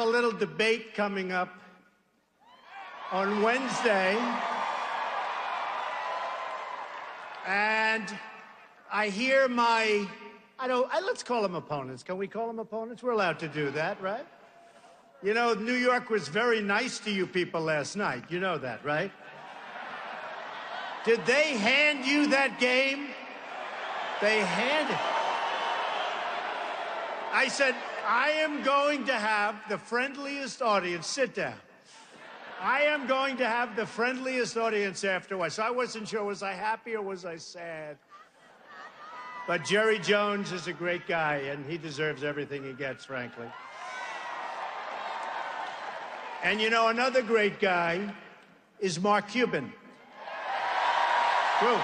little debate coming up on Wednesday. And I hear let's call them opponents. Can we call them opponents? We're allowed to do that, right? You know, New York was very nice to you people last night. You know that, right? Did they hand you that game? They handed. I said, I am going to have the friendliest audience. Sit down. I am going to have the friendliest audience afterwards. So I wasn't sure, was I happy or was I sad? But Jerry Jones is a great guy, and he deserves everything he gets, frankly. And you know, another great guy is Mark Cuban. True.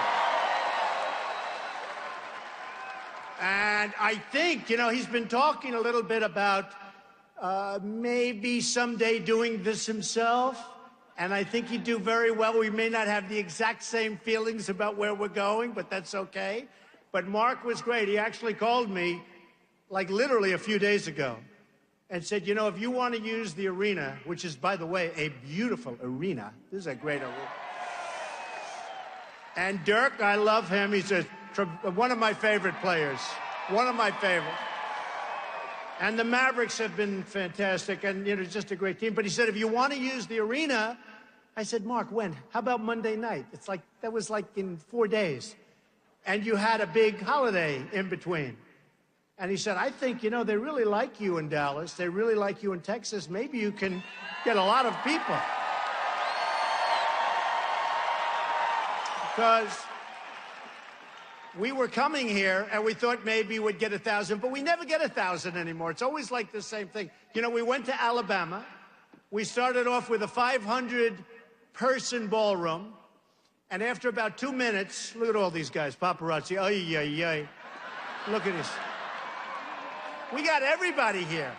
And I think, you know, he's been talking a little bit about maybe someday doing this himself. And I think he'd do very well. We may not have the exact same feelings about where we're going, but that's okay. But Mark was great. He actually called me, like literally a few days ago, and said, you know, if you want to use the arena, which is, by the way, a beautiful arena. This is a great arena. And Dirk, I love him. He's one of my favorite players. One of my favorites. And the Mavericks have been fantastic, and, you know, just a great team. But he said, if you want to use the arena, I said, Mark, when? How about Monday night? It's like, that was like in 4 days. And you had a big holiday in between. And he said, I think, you know, they really like you in Dallas. They really like you in Texas. Maybe you can get a lot of people. Because we were coming here, and we thought maybe we'd get 1,000, but we never get 1,000 anymore. It's always like the same thing. You know, we went to Alabama. We started off with a 500-person ballroom, and after about 2 minutes, look at all these guys, paparazzi, ay, ay, ay. Look at this. We got everybody here.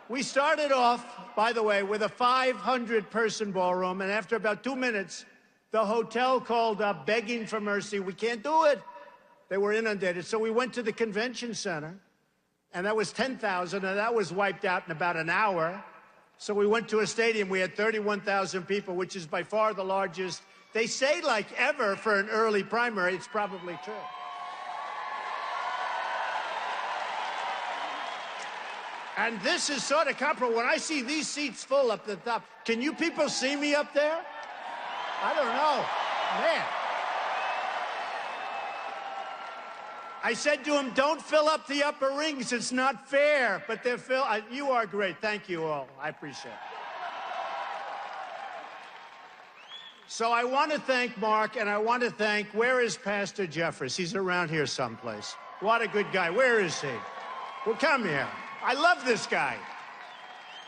We started off, by the way, with a 500-person ballroom, and after about 2 minutes, the hotel called up begging for mercy. We can't do it. They were inundated. So we went to the convention center, and that was 10,000, and that was wiped out in about an hour. So we went to a stadium. We had 31,000 people, which is by far the largest. They say like ever for an early primary. It's probably true. And this is sort of comparable. When I see these seats full up the top, can you people see me up there? I don't know. Man. I said to him, don't fill up the upper rings. It's not fair. But they're filled. You are great. Thank you all. I appreciate it. So I want to thank Mark, and I want to thank, where is Pastor Jeffress? He's around here someplace. What a good guy. Where is he? Well, come here. I love this guy.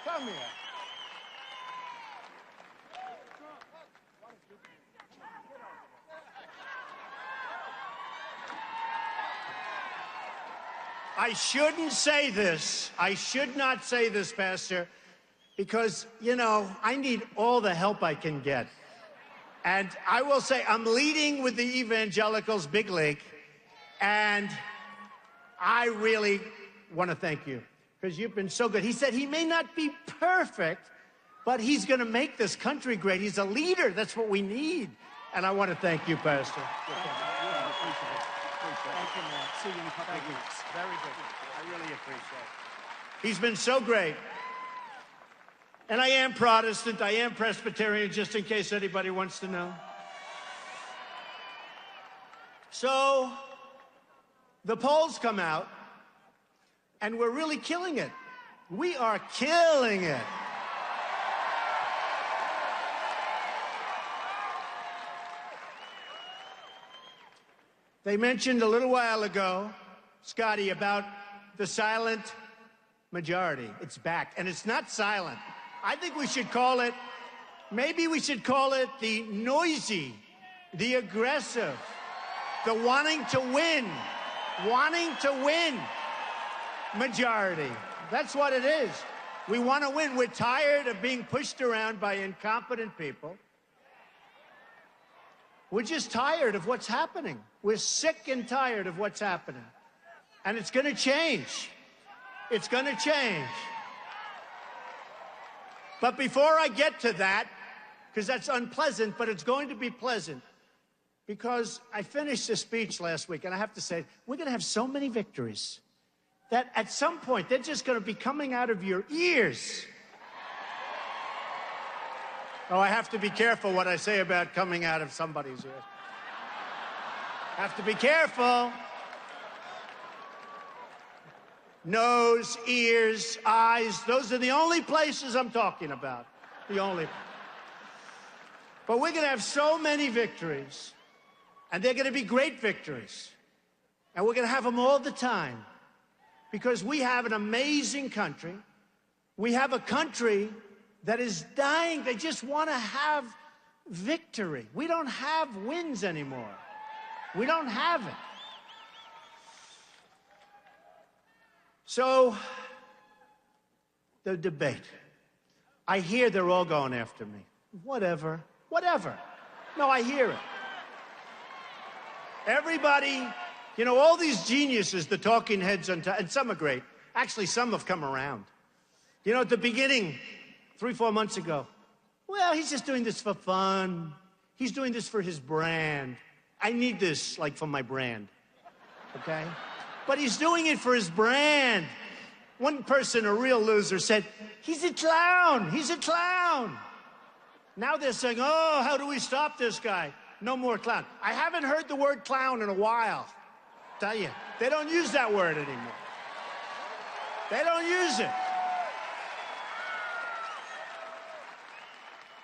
Come here. I shouldn't say this. I should not say this, Pastor, because, you know, I need all the help I can get. And I will say I'm leading with the evangelicals big league, and I really want to thank you because you've been so good. He said he may not be perfect, but he's going to make this country great. He's a leader. That's what we need. And I want to thank you, Pastor. Thank you, man. See you in a couple of weeks. Very good. I really appreciate it. He's been so great. And I am Protestant. I am Presbyterian, just in case anybody wants to know. So the polls come out, and we're really killing it. We are killing it. They mentioned a little while ago, Scotty, about the silent majority. It's back, and it's not silent. I think we should call it, maybe we should call it the noisy, the aggressive, the wanting to win majority. That's what it is. We want to win. We're tired of being pushed around by incompetent people. We're just tired of what's happening. We're sick and tired of what's happening. And it's going to change. It's going to change. But before I get to that, because that's unpleasant, but it's going to be pleasant, because I finished a speech last week, and I have to say, we're going to have so many victories that at some point, they're just going to be coming out of your ears. Oh, I have to be careful what I say about coming out of somebody's ears. Have to be careful. Nose, ears, eyes, those are the only places I'm talking about. The only. But we're going to have so many victories, and they're going to be great victories. And we're going to have them all the time, because we have an amazing country. We have a country that is dying. They just want to have victory. We don't have wins anymore. We don't have it. So, the debate. I hear they're all going after me. Whatever. Whatever. No, I hear it. Everybody, you know, all these geniuses, the talking heads, and some are great. Actually, some have come around. You know, at the beginning, 3-4 months ago, well, he's just doing this for fun. He's doing this for his brand. I need this, like, for my brand, okay? But he's doing it for his brand. One person, a real loser, said, he's a clown. He's a clown. Now they're saying, oh, how do we stop this guy? No more clown. I haven't heard the word clown in a while. Tell you, they don't use that word anymore. They don't use it.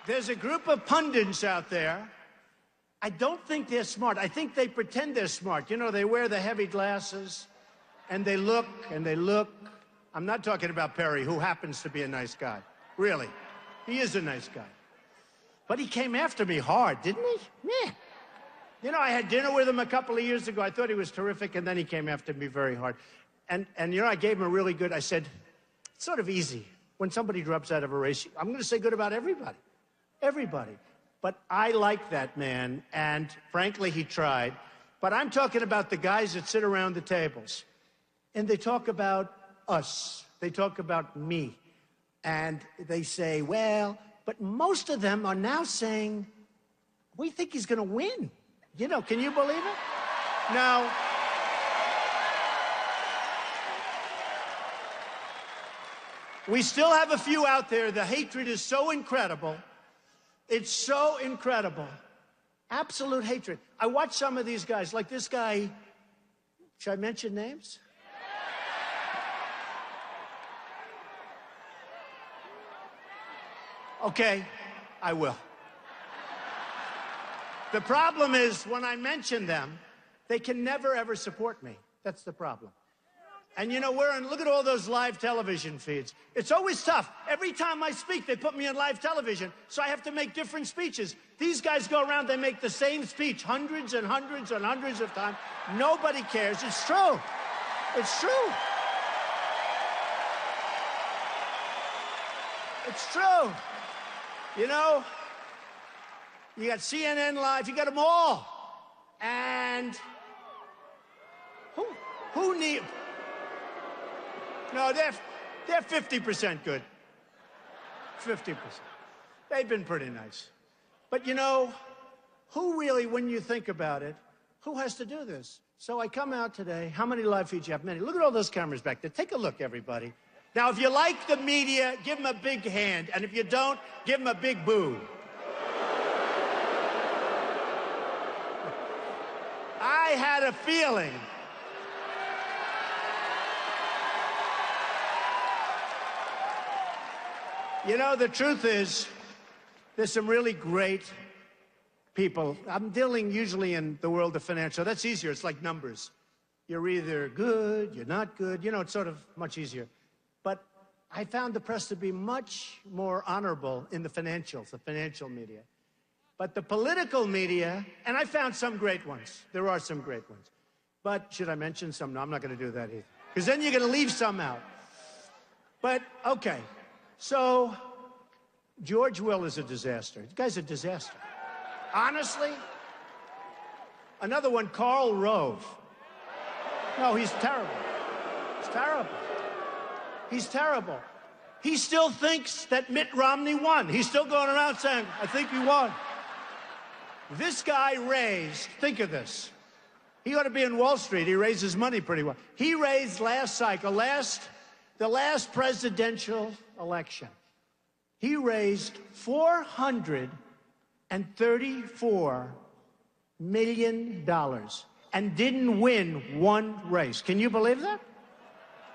There's a group of pundits out there. I don't think they're smart. I think they pretend they're smart. You know, they wear the heavy glasses, and they look, and they look. I'm not talking about Perry, who happens to be a nice guy. Really. He is a nice guy. But he came after me hard, didn't he? Yeah. You know, I had dinner with him a couple of years ago. I thought he was terrific, and then he came after me very hard. And you know, I gave him a really good, I said, it's sort of easy. When somebody drops out of a race, I'm going to say good about everybody. Everybody. But I like that man, and frankly, he tried. But I'm talking about the guys that sit around the tables, and they talk about us. They talk about me. And they say, well, but most of them are now saying, we think he's going to win. You know, can you believe it? Now, we still have a few out there. The hatred is so incredible. It's so incredible. Absolute hatred. I watch some of these guys, like this guy. Should I mention names? Okay, I will. The problem is, when I mention them, they can never, ever support me. That's the problem. And you know, look at all those live television feeds. It's always tough. Every time I speak, they put me on live television, so I have to make different speeches. These guys go around, they make the same speech hundreds and hundreds and hundreds of times. Nobody cares. It's true. It's true. It's true. You know, you got CNN Live, you got them all. And who need... No, they're 50% good. 50%. They've been pretty nice. But you know, who really, when you think about it, who has to do this? So I come out today. How many live feeds you have? Many. Look at all those cameras back there. Take a look, everybody. Now, if you like the media, give them a big hand. And if you don't, give them a big boo. I had a feeling. You know, the truth is, there's some really great people. I'm dealing usually in the world of financial. That's easier. It's like numbers. You're either good, you're not good. You know, it's sort of much easier. But I found the press to be much more honorable in the financial media. But the political media, and I found some great ones. There are some great ones. But should I mention some? No, I'm not going to do that either. Because then you're going to leave some out. But, okay. So, George Will is a disaster. The guy's a disaster. Honestly. Another one, Karl Rove. No, he's terrible. He's terrible. He's terrible. He still thinks that Mitt Romney won. He's still going around saying, I think he won. This guy raised, think of this. He ought to be in Wall Street. He raises money pretty well. He raised last cycle, the last presidential election. He raised $434 million and didn't win one race. Can you believe that?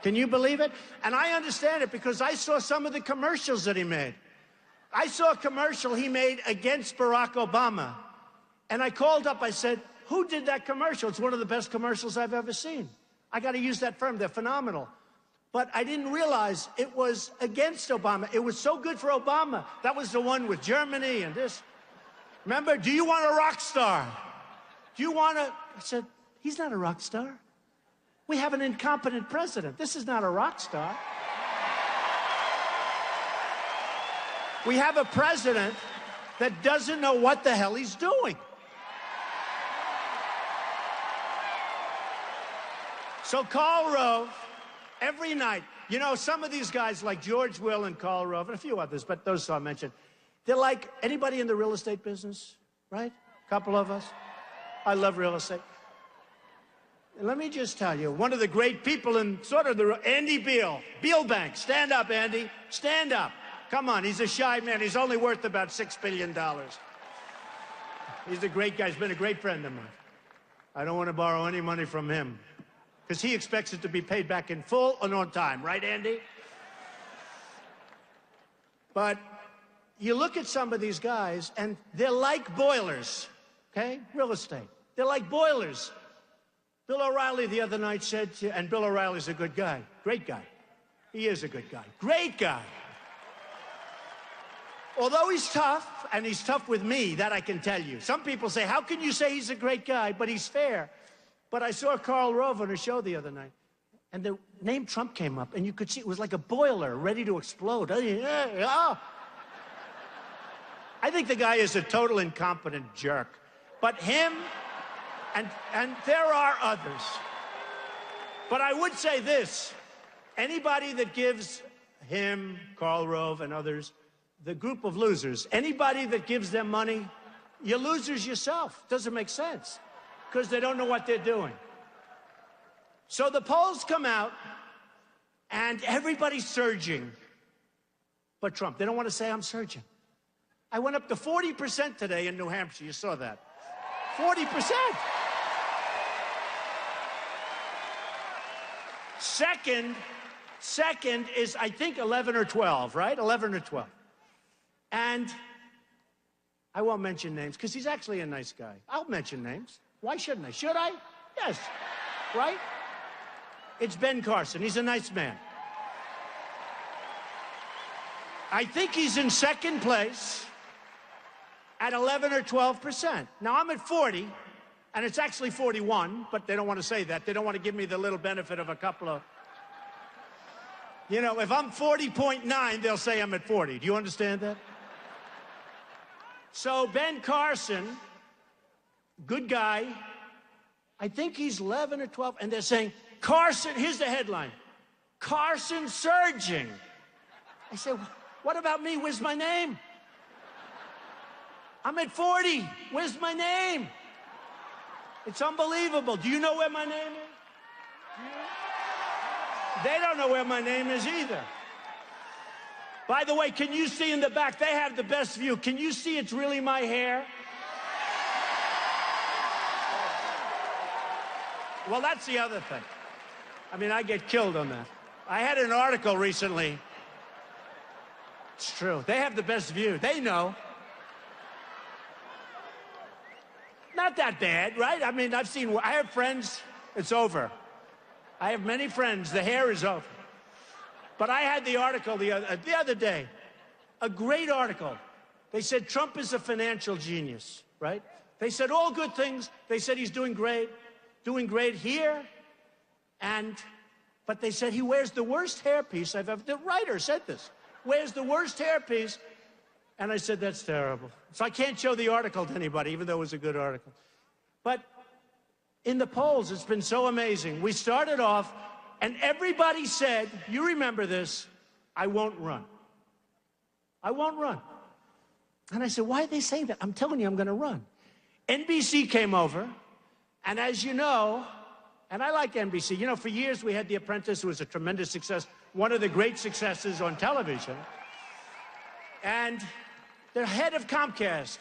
Can you believe it? And I understand it because I saw some of the commercials that he made. I saw a commercial he made against Barack Obama. And I called up, I said, who did that commercial? It's one of the best commercials I've ever seen. I got to use that firm. They're phenomenal. But I didn't realize it was against Obama. It was so good for Obama. That was the one with Germany and this. Remember, do you want a rock star? Do you want a... I said, he's not a rock star. We have an incompetent president. This is not a rock star. We have a president that doesn't know what the hell he's doing. So Karl Rove, every night, you know, some of these guys like George Will and Karl Rove and a few others, but those I mentioned, they're like anybody in the real estate business, right? A couple of us. I love real estate. And let me just tell you, one of the great people in sort of the, Andy Beal Bank. Stand up, Andy. Stand up. Come on, he's a shy man. He's only worth about $6 billion. He's a great guy. He's been a great friend of mine. I don't want to borrow any money from him because he expects it to be paid back in full and on time. Right, Andy? But you look at some of these guys, and they're like boilers, okay? Real estate. They're like boilers. Bill O'Reilly the other night said, and Bill O'Reilly's a good guy, great guy. He is a good guy, great guy. Although he's tough, and he's tough with me, that I can tell you. Some people say, how can you say he's a great guy, but he's fair? But I saw Karl Rove on a show the other night, and the name Trump came up, and you could see it was like a boiler ready to explode. I think the guy is a total incompetent jerk. But him, and there are others. But I would say this, anybody that gives him, Karl Rove, and others, the group of losers, anybody that gives them money, you're losers yourself. Doesn't make sense because they don't know what they're doing. So the polls come out, and everybody's surging but Trump. They don't want to say I'm surging. I went up to 40% today in New Hampshire. You saw that. 40%. Second is, I think, 11 or 12, right? 11 or 12. And I won't mention names because he's actually a nice guy. I'll mention names. Why shouldn't I? Should I? Yes. Right? It's Ben Carson. He's a nice man. I think he's in second place at 11 or 12%. Now, I'm at 40, and it's actually 41, but they don't want to say that. They don't want to give me the little benefit of a couple of... You know, if I'm 40.9, they'll say I'm at 40. Do you understand that? So Ben Carson, good guy, I think he's 11 or 12, and they're saying, Carson, here's the headline, Carson surging. I said, what about me? Where's my name? I'm at 40. Where's my name? It's unbelievable. Do you know where my name is? They don't know where my name is either. By the way, can you see in the back? They have the best view. Can you see it's really my hair? Well, that's the other thing. I mean, I get killed on that. I had an article recently. It's true. They have the best view. They know. Not that bad, right? I mean, I have friends, it's over. I have many friends, the hair is over. But I had the article the other day, a great article. They said Trump is a financial genius, right? They said all good things. They said he's doing great here. But they said he wears the worst hairpiece I've ever, the writer said this, wears the worst hairpiece. And I said, that's terrible. So I can't show the article to anybody, even though it was a good article. But in the polls, it's been so amazing. We started off And everybody said, you remember this, I won't run. I won't run. And I said, why are they saying that? I'm telling you, I'm going to run. NBC came over, and as you know, and I like NBC. You know, for years we had The Apprentice, who was a tremendous success, one of the great successes on television. And the head of Comcast,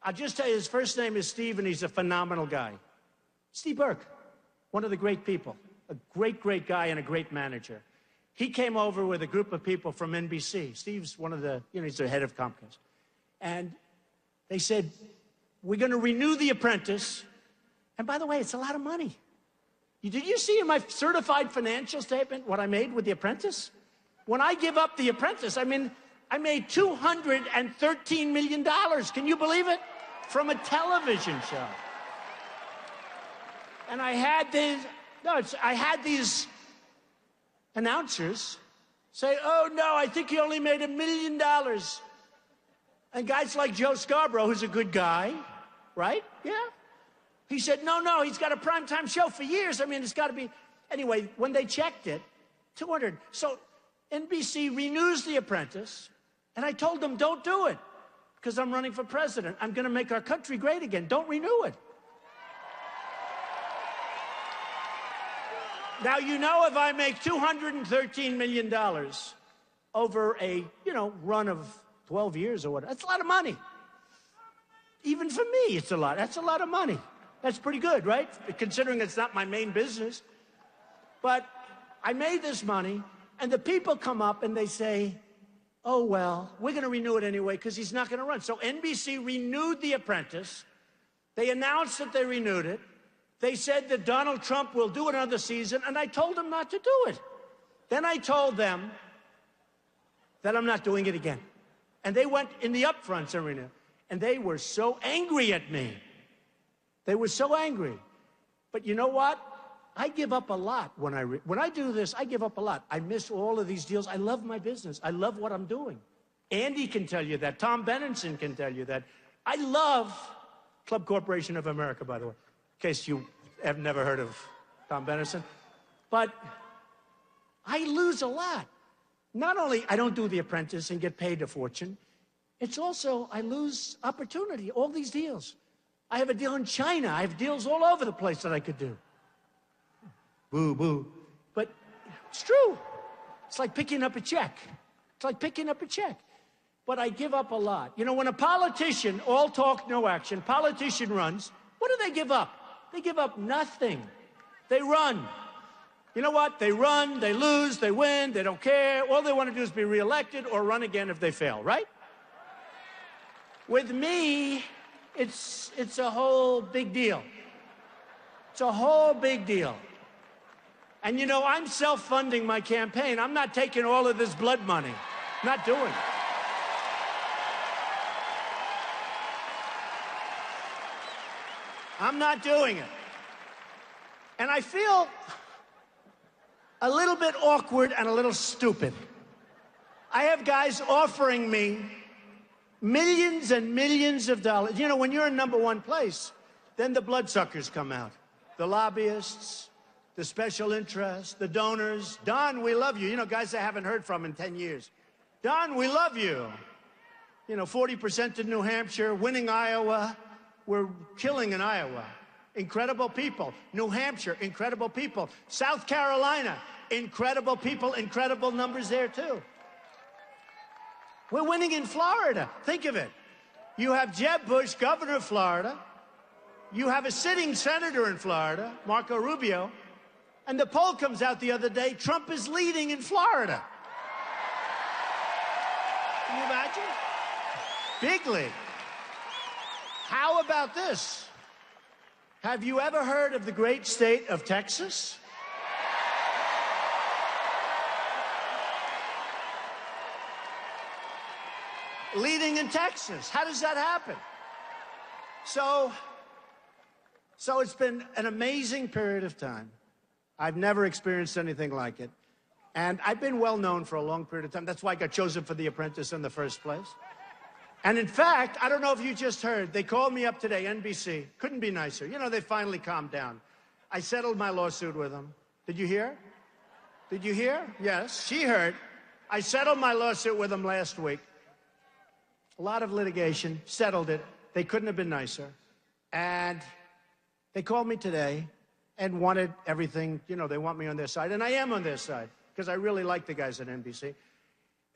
I'll just tell you, his first name is Steve, and he's a phenomenal guy. Steve Burke, one of the great people, a great, great guy and a great manager. He came over with a group of people from NBC. Steve's one of the, he's the head of Comcast. And they said, we're going to renew The Apprentice. And by the way, it's a lot of money. Did you see in my certified financial statement what I made with The Apprentice? When I give up The Apprentice, I mean, I made $213 million. Can you believe it? From a television show. And I had these announcers say, oh, no, I think he only made $1 million. And guys like Joe Scarborough, who's a good guy, right? Yeah. He said, no, he's got a primetime show for years. I mean, it's got to be. Anyway, when they checked it, 200. So NBC renews The Apprentice, and I told them, don't do it, because I'm running for president. I'm going to make our country great again. Don't renew it. Now, if I make $213 million over a, run of 12 years or whatever, that's a lot of money. Even for me, it's a lot. That's a lot of money. That's pretty good, right? Considering it's not my main business. But I made this money, and the people come up and they say, oh, well, we're going to renew it anyway because he's not going to run. So NBC renewed The Apprentice. They announced that they renewed it. They said that Donald Trump will do another season, and I told them not to do it. Then I told them that I'm not doing it again. And they went in the upfronts arena, and they were so angry at me. They were so angry. But you know what? I give up a lot when I do this. I give up a lot. I miss all of these deals. I love my business. I love what I'm doing. Andy can tell you that. Tom Benenson can tell you that. I love Club Corporation of America, by the way, in case you have never heard of Tom Benenson. But I lose a lot. Not only I don't do The Apprentice and get paid a fortune, it's also I lose opportunity, all these deals. I have a deal in China. I have deals all over the place that I could do. Boo, boo. But it's true. It's like picking up a check. It's like picking up a check. But I give up a lot. When a politician, all talk, no action, politician runs, what do they give up? They give up nothing. They run. You know what? They run, they lose, they win, they don't care. All they want to do is be reelected or run again if they fail, right? With me, it's a whole big deal. It's a whole big deal. And I'm self-funding my campaign. I'm not taking all of this blood money. Not doing it. I'm not doing it. And I feel a little bit awkward and a little stupid. I have guys offering me millions and millions of dollars. When you're in #1 place, then the bloodsuckers come out. The lobbyists, the special interests, the donors. Don, we love you. Guys I haven't heard from in 10 years. Don, we love you. 40% in New Hampshire, winning Iowa. We're killing in Iowa. Incredible people. New Hampshire, incredible people. South Carolina, incredible people, incredible numbers there too. We're winning in Florida. Think of it. You have Jeb Bush, governor of Florida. You have a sitting senator in Florida, Marco Rubio. And the poll comes out the other day, Trump is leading in Florida. Can you imagine? Big league. How about this? Have you ever heard of the great state of Texas? Leading in Texas. How does that happen? So it's been an amazing period of time. I've never experienced anything like it. And I've been well known for a long period of time. That's why I got chosen for The Apprentice in the first place. And in fact, I don't know if you just heard, they called me up today, NBC. Couldn't be nicer. They finally calmed down. I settled my lawsuit with them. Did you hear? Did you hear? Yes, she heard. I settled my lawsuit with them last week. A lot of litigation, settled it. They couldn't have been nicer. And they called me today and wanted everything, you know, they want me on their side. And I am on their side because I really like the guys at NBC.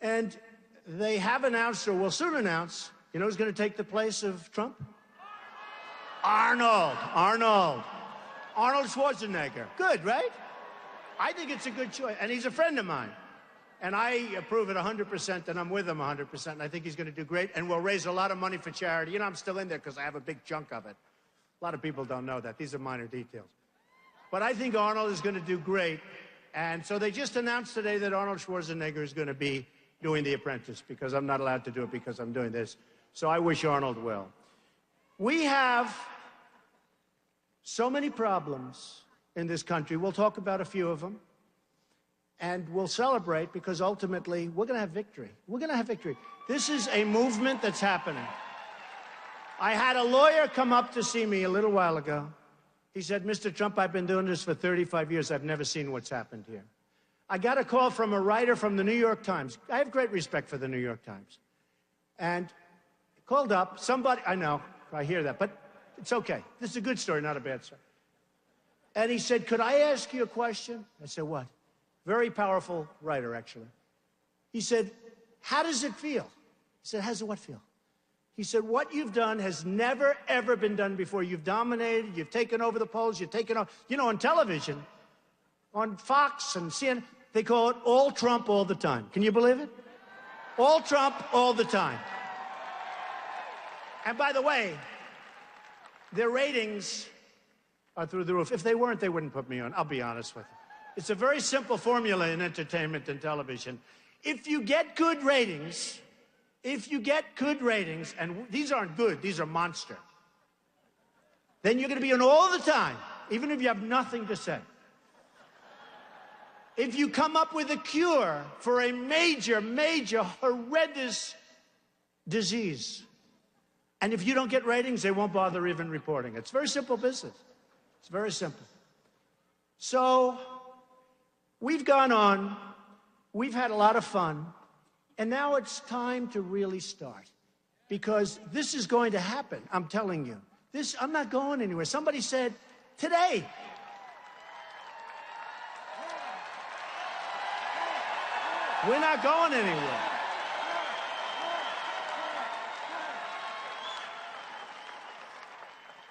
And they have announced, or will soon announce, you know who's going to take the place of Trump? Arnold Schwarzenegger. Good, right? I think it's a good choice. And he's a friend of mine. And I approve it 100%, and I'm with him 100%. And I think he's going to do great, and we'll raise a lot of money for charity. You know, I'm still in there because I have a big chunk of it. A lot of people don't know that. These are minor details. But I think Arnold is going to do great. And so they just announced today that Arnold Schwarzenegger is going to be doing The Apprentice, because I'm not allowed to do it because I'm doing this. So I wish Arnold well. We have so many problems in this country. We'll talk about a few of them. And we'll celebrate, because ultimately we're going to have victory. We're going to have victory. This is a movement that's happening. I had a lawyer come up to see me a little while ago. He said, Mr. Trump, I've been doing this for 35 years. I've never seen what's happened here. I got a call from a writer from the New York Times. I have great respect for the New York Times. And called up somebody, I know, I hear that, but it's okay. This is a good story, not a bad story. And he said, could I ask you a question? I said, what? Very powerful writer, actually. He said, how does it feel? I said, how does what feel? He said, what you've done has never, ever been done before. You've dominated, you've taken over the polls, you've taken over, you know, on television, on Fox and CNN, they call it all Trump all the time. Can you believe it? All Trump all the time. And by the way, their ratings are through the roof. If they weren't, they wouldn't put me on, I'll be honest with you. It's a very simple formula in entertainment and television. If you get good ratings, and these aren't good, these are monster, then you're going to be on all the time, even if you have nothing to say. If you come up with a cure for a major, major, horrendous disease, and if you don't get ratings, they won't bother even reporting it. It's very simple business. It's very simple. So we've gone on, we've had a lot of fun, and now it's time to really start, because this is going to happen, I'm telling you. I'm not going anywhere. Somebody said, today, we're not going anywhere.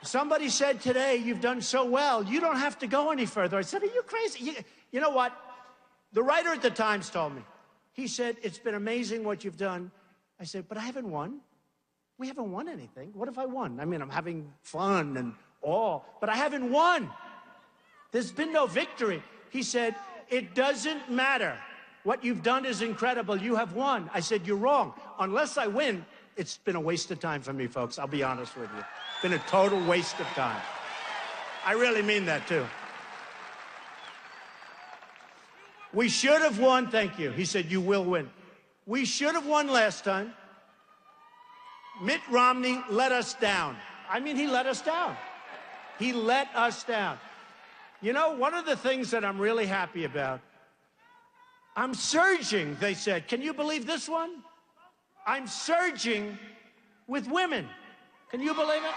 Somebody said today, you've done so well, you don't have to go any further. I said, are you crazy? You know what? The writer at the Times told me. He said, it's been amazing what you've done. I said, but I haven't won. We haven't won anything. What if I won? I mean, I'm having fun and all, but I haven't won. There's been no victory. He said, it doesn't matter. What you've done is incredible. You have won. I said, you're wrong. Unless I win, it's been a waste of time for me, folks. I'll be honest with you. It's been a total waste of time. I really mean that, too. We should have won. Thank you. He said, you will win. We should have won last time. Mitt Romney let us down. I mean, he let us down. He let us down. You know, one of the things that I'm really happy about, I'm surging, they said. Can you believe this one? I'm surging with women. Can you believe it?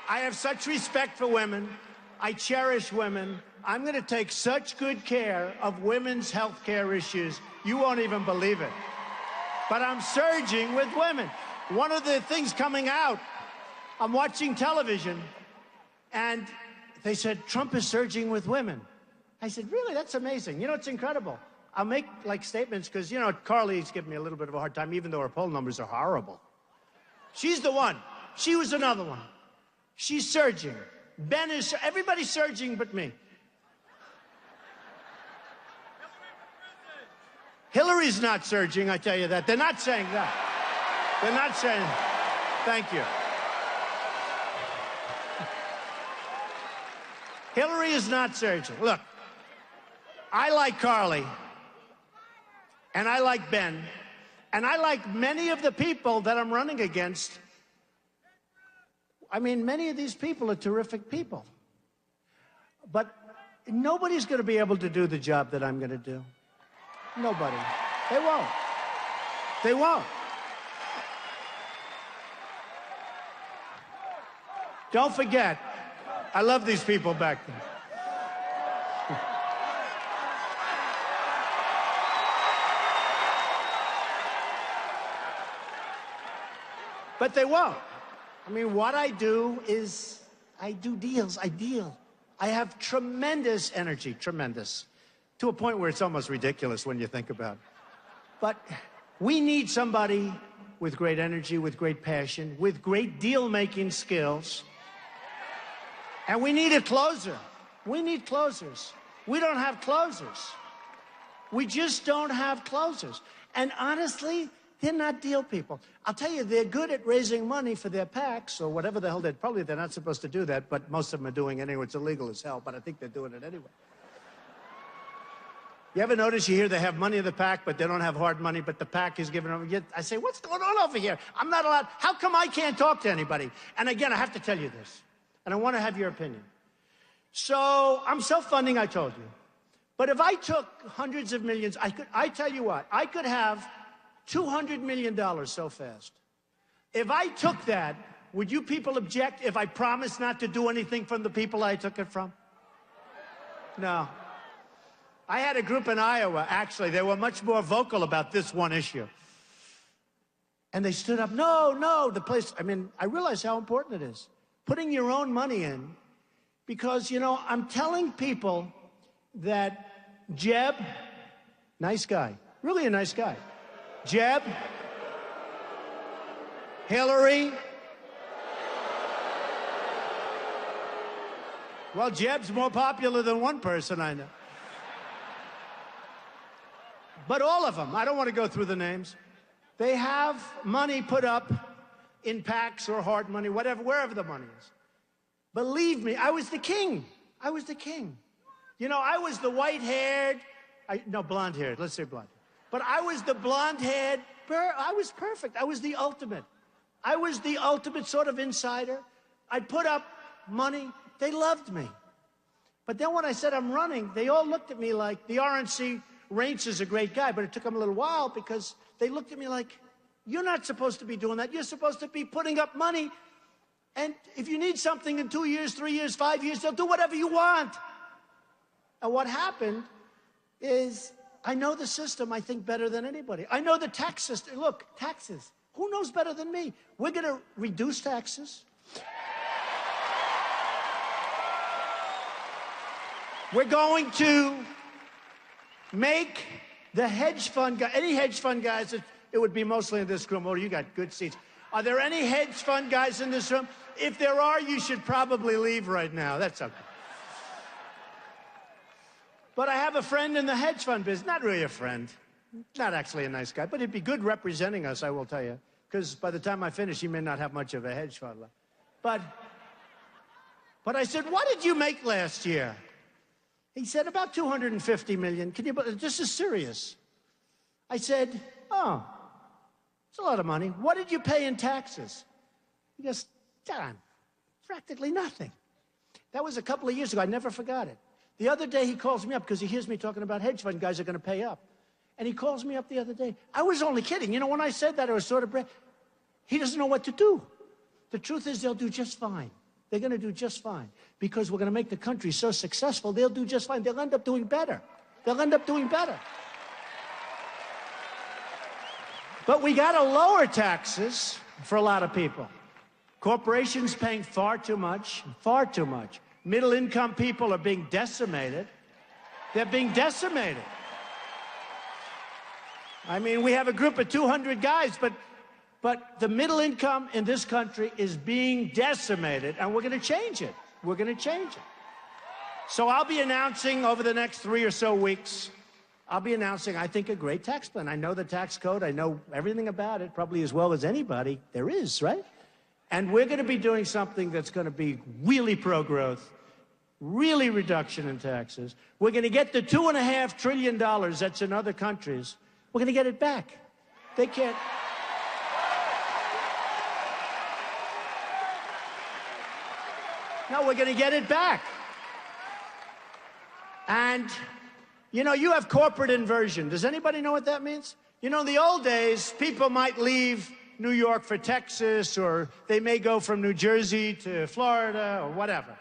I have such respect for women. I cherish women. I'm going to take such good care of women's health care issues, you won't even believe it. But I'm surging with women. One of the things coming out, I'm watching television, and they said, Trump is surging with women. I said, really? That's amazing. You know, it's incredible. I'll make, like, statements, because, you know, Carly's giving me a little bit of a hard time, even though her poll numbers are horrible. She's the one. She was another one. She's surging. Ben is, everybody's surging but me. Hillary's not surging, I tell you that. They're not saying that. They're not saying that. Thank you. Hillary is not surging. Look, I like Carly, and I like Ben, And I like many of the people that I'm running against. I mean, many of these people are terrific people. But nobody's going to be able to do the job that I'm going to do. Nobody. They won't. They won't. Don't forget, I love these people back there. But they won't. I mean, what I do is I do deals. I deal. I have tremendous energy, tremendous, to a point where it's almost ridiculous when you think about it. But we need somebody with great energy, with great passion, with great deal-making skills. And we need a closer. We need closers. We don't have closers. We just don't have closers. And honestly, they're not deal people. I'll tell you, they're good at raising money for their PACs or whatever the hell they're not supposed to do that, but most of them are doing it anyway. It's illegal as hell, but I think they're doing it anyway. You ever notice you hear they have money in the PAC, but they don't have hard money, but the PAC is giving them. I say, what's going on over here? I'm not allowed. How come I can't talk to anybody? And again, I have to tell you this, and I want to have your opinion. So I'm self-funding, I told you. But if I took hundreds of millions, I tell you what, I could have $200 million so fast. If I took that, would you people object if I promised not to do anything from the people I took it from? No. I had a group in Iowa, actually. They were much more vocal about this one issue. And they stood up, no, the place, I mean, I realize how important it is. Putting your own money in, because, you know, I'm telling people that Jeb, nice guy, really a nice guy. Jeb, Hillary. Well, Jeb's more popular than one person I know. But all of them, I don't want to go through the names, they have money put up in PACs or hard money, whatever, wherever the money is. Believe me, I was the king. I was the king. You know, I was the white-haired, no, blonde-haired, let's say blonde. But I was the blonde-haired, I was perfect. I was the ultimate. I was the ultimate sort of insider. I'd put up money. They loved me. But then when I said I'm running, they all looked at me like, the RNC, Reince is a great guy, but it took him a little while because they looked at me like, you're not supposed to be doing that. You're supposed to be putting up money. And if you need something in 2 years, 3 years, 5 years, they'll do whatever you want. And what happened is, I know the system, I think, better than anybody. I know the tax system. Look, taxes. Who knows better than me? We're going to reduce taxes. We're going to make the hedge fund guy, any hedge fund guys, it would be mostly in this room. Oh, you got good seats. Are there any hedge fund guys in this room? If there are, you should probably leave right now. That's okay. But I have a friend in the hedge fund business. Not really a friend. Not actually a nice guy, but he'd be good representing us, I will tell you. Because by the time I finish, he may not have much of a hedge fund left. But I said, what did you make last year? He said, about 250 million. Can you, this is serious. I said, oh, it's a lot of money. What did you pay in taxes? He goes, John, practically nothing. That was a couple of years ago. I never forgot it. The other day, he calls me up because he hears me talking about hedge fund guys are going to pay up. And he calls me up the other day. I was only kidding. You know, when I said that, I was sort of... He doesn't know what to do. The truth is, they'll do just fine. They're going to do just fine. Because we're going to make the country so successful, they'll do just fine. They'll end up doing better. They'll end up doing better. But we got to lower taxes for a lot of people. Corporations paying far too much, far too much. Middle-income people are being decimated. They're being decimated. I mean, we have a group of 200 guys, but the middle income in this country is being decimated, and we're going to change it. We're going to change it. So I'll be announcing over the next 3 or so weeks, I'll be announcing, I think, a great tax plan. I know the tax code. I know everything about it, probably as well as anybody there is, right? And we're going to be doing something that's going to be really pro-growth, really reduction in taxes. We're going to get the $2.5 trillion that's in other countries. We're going to get it back. They can't. No, we're going to get it back. And, you know, you have corporate inversion. Does anybody know what that means? You know, in the old days, people might leave New York for Texas, or they may go from New Jersey to Florida, or whatever.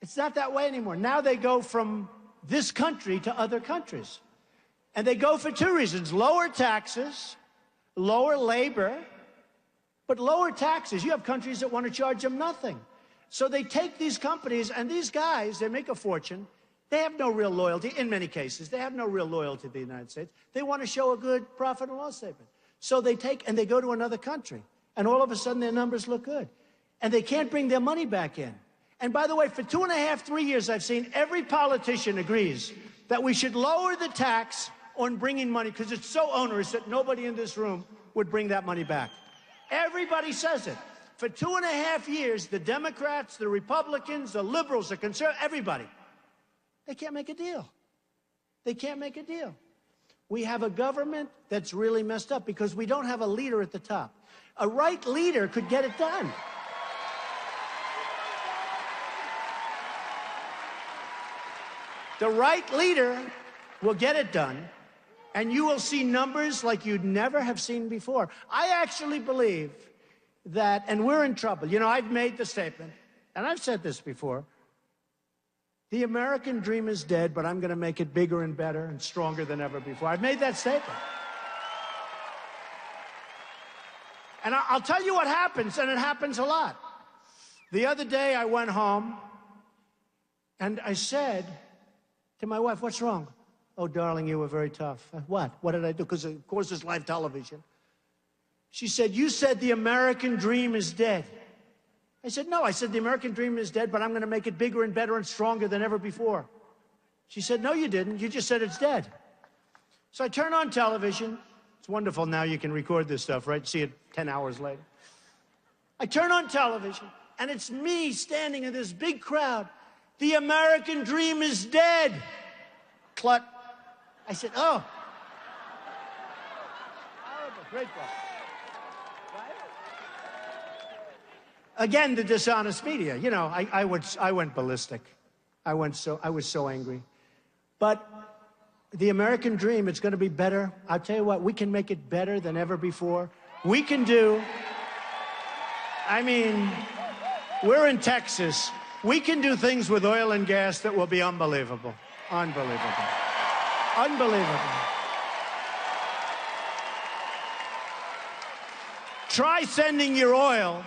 It's not that way anymore. Now they go from this country to other countries. And they go for two reasons: lower taxes, lower labor, but lower taxes. You have countries that want to charge them nothing. So they take these companies, and these guys, they make a fortune. They have no real loyalty. In many cases, they have no real loyalty to the United States. They want to show a good profit and loss statement. So they take and they go to another country, and all of a sudden their numbers look good. And they can't bring their money back in. And by the way, for 2.5, 3 years, I've seen every politician agrees that we should lower the tax on bringing money, because it's so onerous that nobody in this room would bring that money back. Everybody says it. For 2.5 years, the Democrats, the Republicans, the liberals, the conservatives, everybody, they can't make a deal. They can't make a deal. We have a government that's really messed up because we don't have a leader at the top. A right leader could get it done. The right leader will get it done, and you will see numbers like you'd never have seen before. I actually believe that, and we're in trouble. You know, I've made the statement, and I've said this before, the American dream is dead, but I'm going to make it bigger and better and stronger than ever before. I've made that statement. And I'll tell you what happens, and it happens a lot. The other day, I went home, and I said to my wife, "What's wrong?" "Oh, darling, you were very tough." "What? What did I do?" Because, of course, it's live television. She said, "You said the American dream is dead." I said, "No, I said the American dream is dead, but I'm going to make it bigger and better and stronger than ever before." She said, "No, you didn't. You just said it's dead." So I turn on television. It's wonderful now you can record this stuff, right? See it 10 hours later. I turn on television, and it's me standing in this big crowd. "The American dream is dead." Clut. I said, "Oh." Great book. Again, the dishonest media. You know, I went ballistic. I was so angry. But the American dream, it's going to be better. I'll tell you what, we can make it better than ever before. We can do, I mean, we're in Texas. We can do things with oil and gas that will be unbelievable. Unbelievable. Unbelievable. Try sending your oil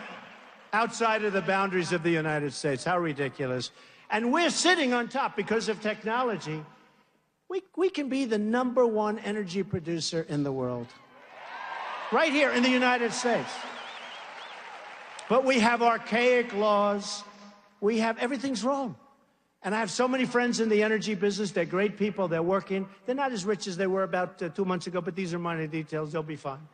outside of the boundaries of the United States. How ridiculous. And we're sitting on top because of technology. We can be the #1 energy producer in the world. Right here in the United States. But we have archaic laws. We have, everything's wrong. And I have so many friends in the energy business. They're great people. They're working. They're not as rich as they were about 2 months ago, but these are minor details. They'll be fine.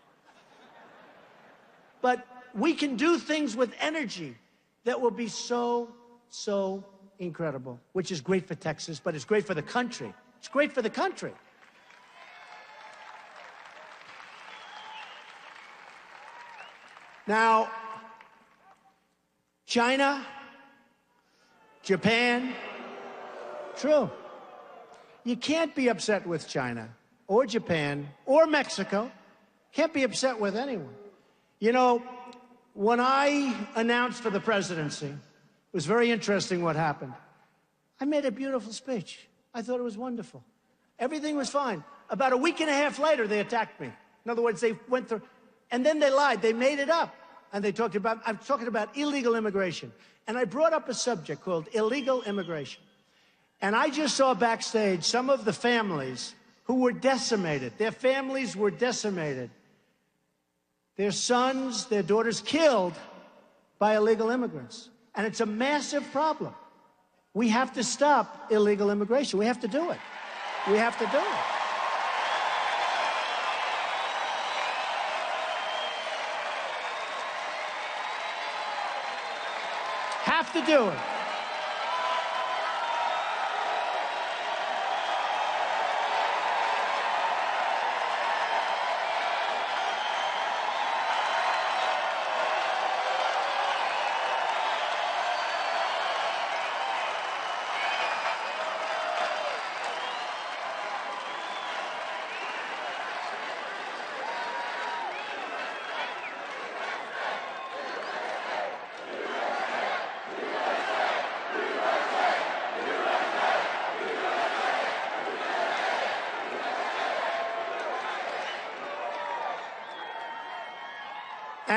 But we can do things with energy that will be so, so incredible, which is great for Texas, but it's great for the country. It's great for the country. Now, China, Japan, true. You can't be upset with China or Japan or Mexico. Can't be upset with anyone. You know, when I announced for the presidency, it was very interesting what happened. I made a beautiful speech. I thought it was wonderful. Everything was fine. About a week and a half later, they attacked me. In other words, they went through, and then they lied. They made it up. And they talked about, I'm talking about illegal immigration. And I brought up a subject called illegal immigration. And I just saw backstage some of the families who were decimated. Their families were decimated. Their sons, their daughters killed by illegal immigrants. And it's a massive problem. We have to stop illegal immigration. We have to do it. We have to do it. Have to do it.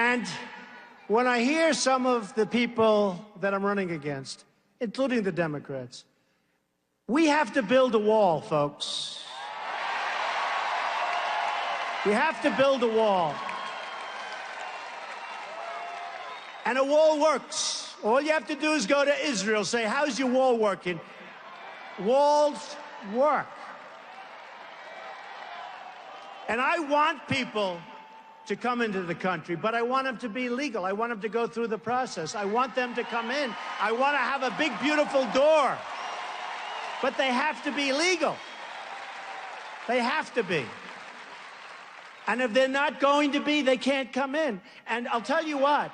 And when I hear some of the people that I'm running against, including the Democrats, we have to build a wall, folks. We have to build a wall. And a wall works. All you have to do is go to Israel, say, how's your wall working? Walls work. And I want people to come into the country, but I want them to be legal. I want them to go through the process. I want them to come in. I want to have a big, beautiful door. But they have to be legal. They have to be. And if they're not going to be, they can't come in. And I'll tell you what,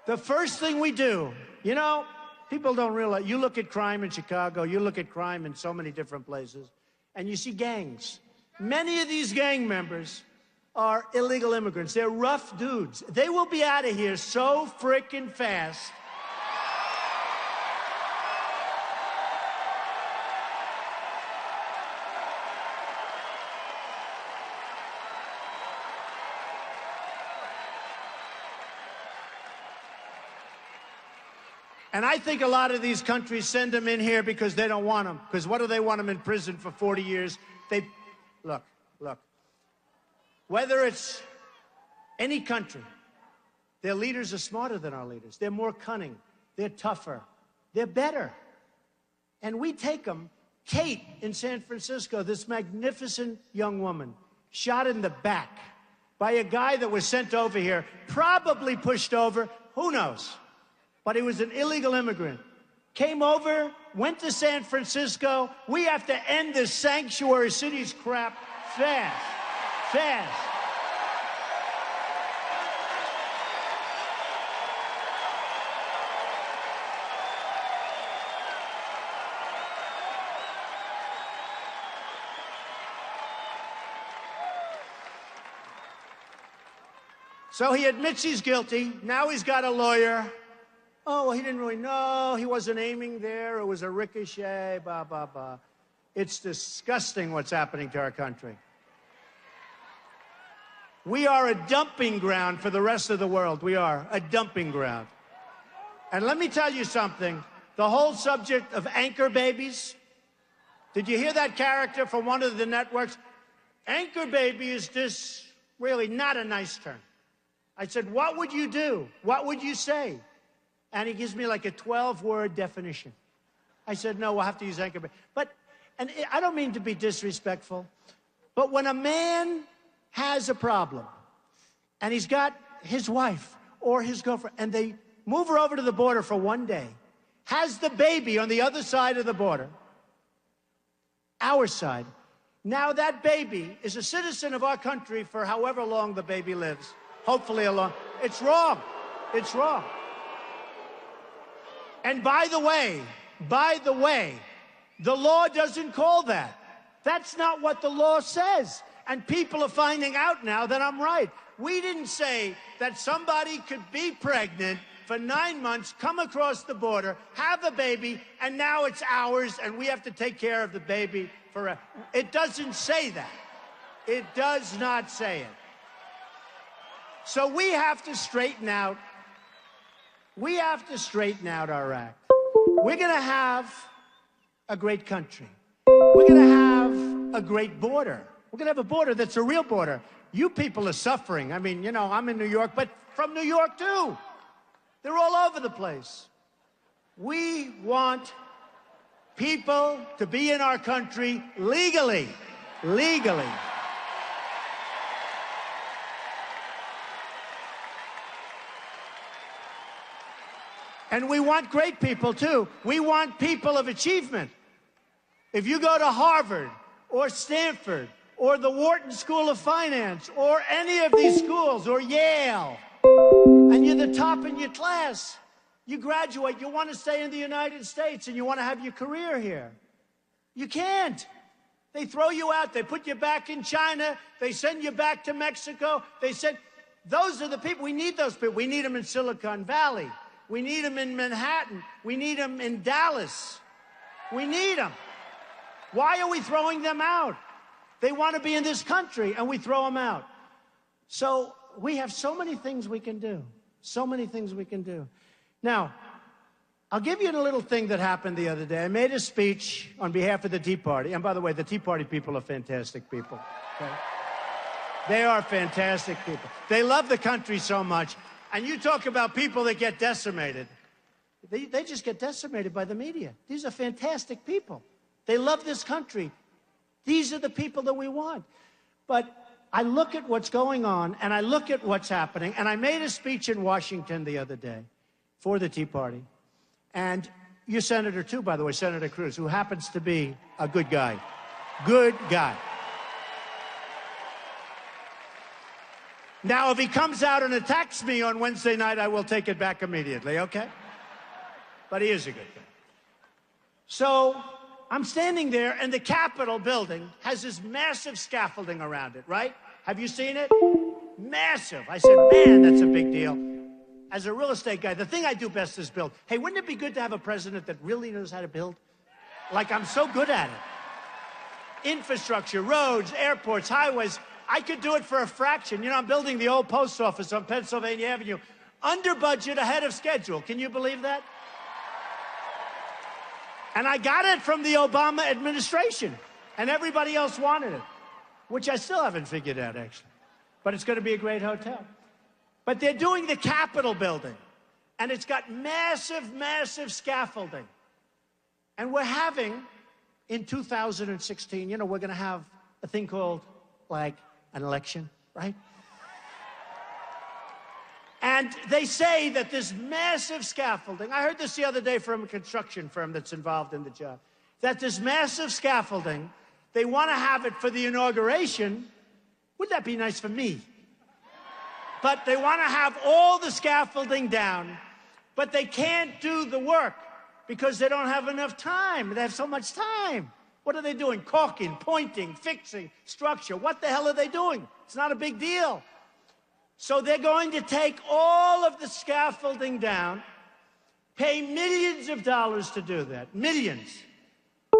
the first thing we do, you know, people don't realize, you look at crime in Chicago, you look at crime in so many different places, and you see gangs. Many of these gang members are illegal immigrants. They're rough dudes. They will be out of here so frickin' fast. And I think a lot of these countries send them in here because they don't want them. Because what do they want them in prison for 40 years? Look. Whether it's any country, their leaders are smarter than our leaders. They're more cunning. They're tougher. They're better. And we take them. Kate in San Francisco, this magnificent young woman, shot in the back by a guy that was sent over here, probably pushed over, who knows? But he was an illegal immigrant. Came over, went to San Francisco. We have to end this sanctuary cities crap fast. So he admits he's guilty. Now he's got a lawyer. Oh, well, he didn't really know. He wasn't aiming there. It was a ricochet, blah, blah, blah. It's disgusting what's happening to our country. We are a dumping ground for the rest of the world. We are a dumping ground. And let me tell you something. The whole subject of anchor babies. Did you hear that character from one of the networks? Anchor baby is this really not a nice term. I said, what would you do? What would you say? And he gives me like a 12-word definition. I said, no, we'll have to use anchor baby. And I don't mean to be disrespectful, but when a man has a problem and he's got his wife or his girlfriend and they move her over to the border for one day, has the baby on the other side of the border, our side, now that baby is a citizen of our country for however long the baby lives, hopefully a long. It's wrong. It's wrong. And by the way, the law doesn't call that. That's not what the law says. And people are finding out now that I'm right. We didn't say that somebody could be pregnant for 9 months, come across the border, have a baby, and now it's ours, and we have to take care of the baby forever. It doesn't say that. It does not say it. So we have to straighten out. We have to straighten out our act. We're going to have a great country. We're going to have a great border. We're going to have a border that's a real border. You people are suffering. I mean, you know, I'm in New York, but from New York too. They're all over the place. We want people to be in our country legally. Legally. And we want great people, too. We want people of achievement. If you go to Harvard or Stanford or the Wharton School of Finance or any of these schools or Yale, and you're the top in your class, you graduate, you want to stay in the United States and you want to have your career here. You can't. They throw you out. They put you back in China. They send you back to Mexico. Those are the people. We need those people. We need them in Silicon Valley. We need them in Manhattan. We need them in Dallas. We need them. Why are we throwing them out? They want to be in this country, and we throw them out. So we have so many things we can do. So many things we can do. Now, I'll give you a little thing that happened the other day. I made a speech on behalf of the Tea Party. And by the way, the Tea Party people are fantastic people. Okay? They are fantastic people. They love the country so much. And you talk about people that get decimated. They just get decimated by the media. These are fantastic people. They love this country. These are the people that we want. But I look at what's going on, and I look at what's happening, and I made a speech in Washington the other day for the Tea Party. And your senator, too, by the way, Senator Cruz, who happens to be a good guy. Good guy. Now, if he comes out and attacks me on Wednesday night, I will take it back immediately, okay? But he is a good guy. So I'm standing there, and the Capitol building has this massive scaffolding around it, right? Have you seen it? Massive. I said, man, that's a big deal. As a real estate guy, the thing I do best is build. Hey, wouldn't it be good to have a president that really knows how to build? Like, I'm so good at it. Infrastructure, roads, airports, highways. I could do it for a fraction. You know, I'm building the old post office on Pennsylvania Avenue. Under budget, ahead of schedule. Can you believe that? And I got it from the Obama administration. And everybody else wanted it. Which I still haven't figured out, actually. But it's going to be a great hotel. But they're doing the Capitol building. And it's got massive, massive scaffolding. And we're having, in 2016, you know, we're going to have a thing called, like, an election, right? And they say that this massive scaffolding, I heard this the other day from a construction firm that's involved in the job, that this massive scaffolding, they want to have it for the inauguration. Wouldn't that be nice for me? But they want to have all the scaffolding down, but they can't do the work because they don't have enough time. They have so much time. What are they doing? Caulking, pointing, fixing, structure. What the hell are they doing? It's not a big deal. So they're going to take all of the scaffolding down, pay millions of dollars to do that, millions.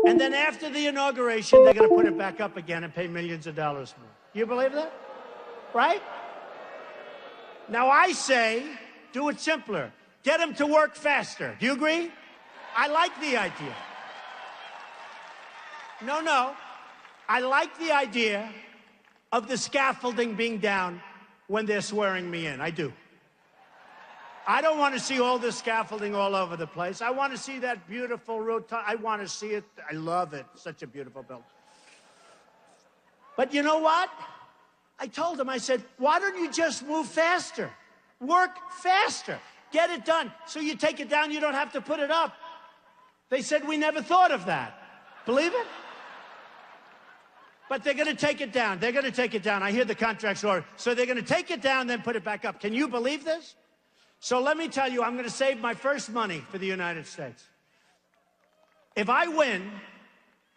And then after the inauguration, they're going to put it back up again and pay millions of dollars more. You believe that? Right? Now I say, do it simpler. Get them to work faster. Do you agree? I like the idea. No. I like the idea of the scaffolding being down when they're swearing me in. I do. I don't want to see all this scaffolding all over the place. I want to see that beautiful rotunda. I want to see it. I love it. Such a beautiful building. But you know what? I told them, I said, why don't you just move faster? Work faster. Get it done. So you take it down, you don't have to put it up. They said, we never thought of that. Believe it? But they're going to take it down. They're going to take it down. I hear the contract's order. So they're going to take it down, then put it back up. Can you believe this? So let me tell you, I'm going to save my first money for the United States. If I win,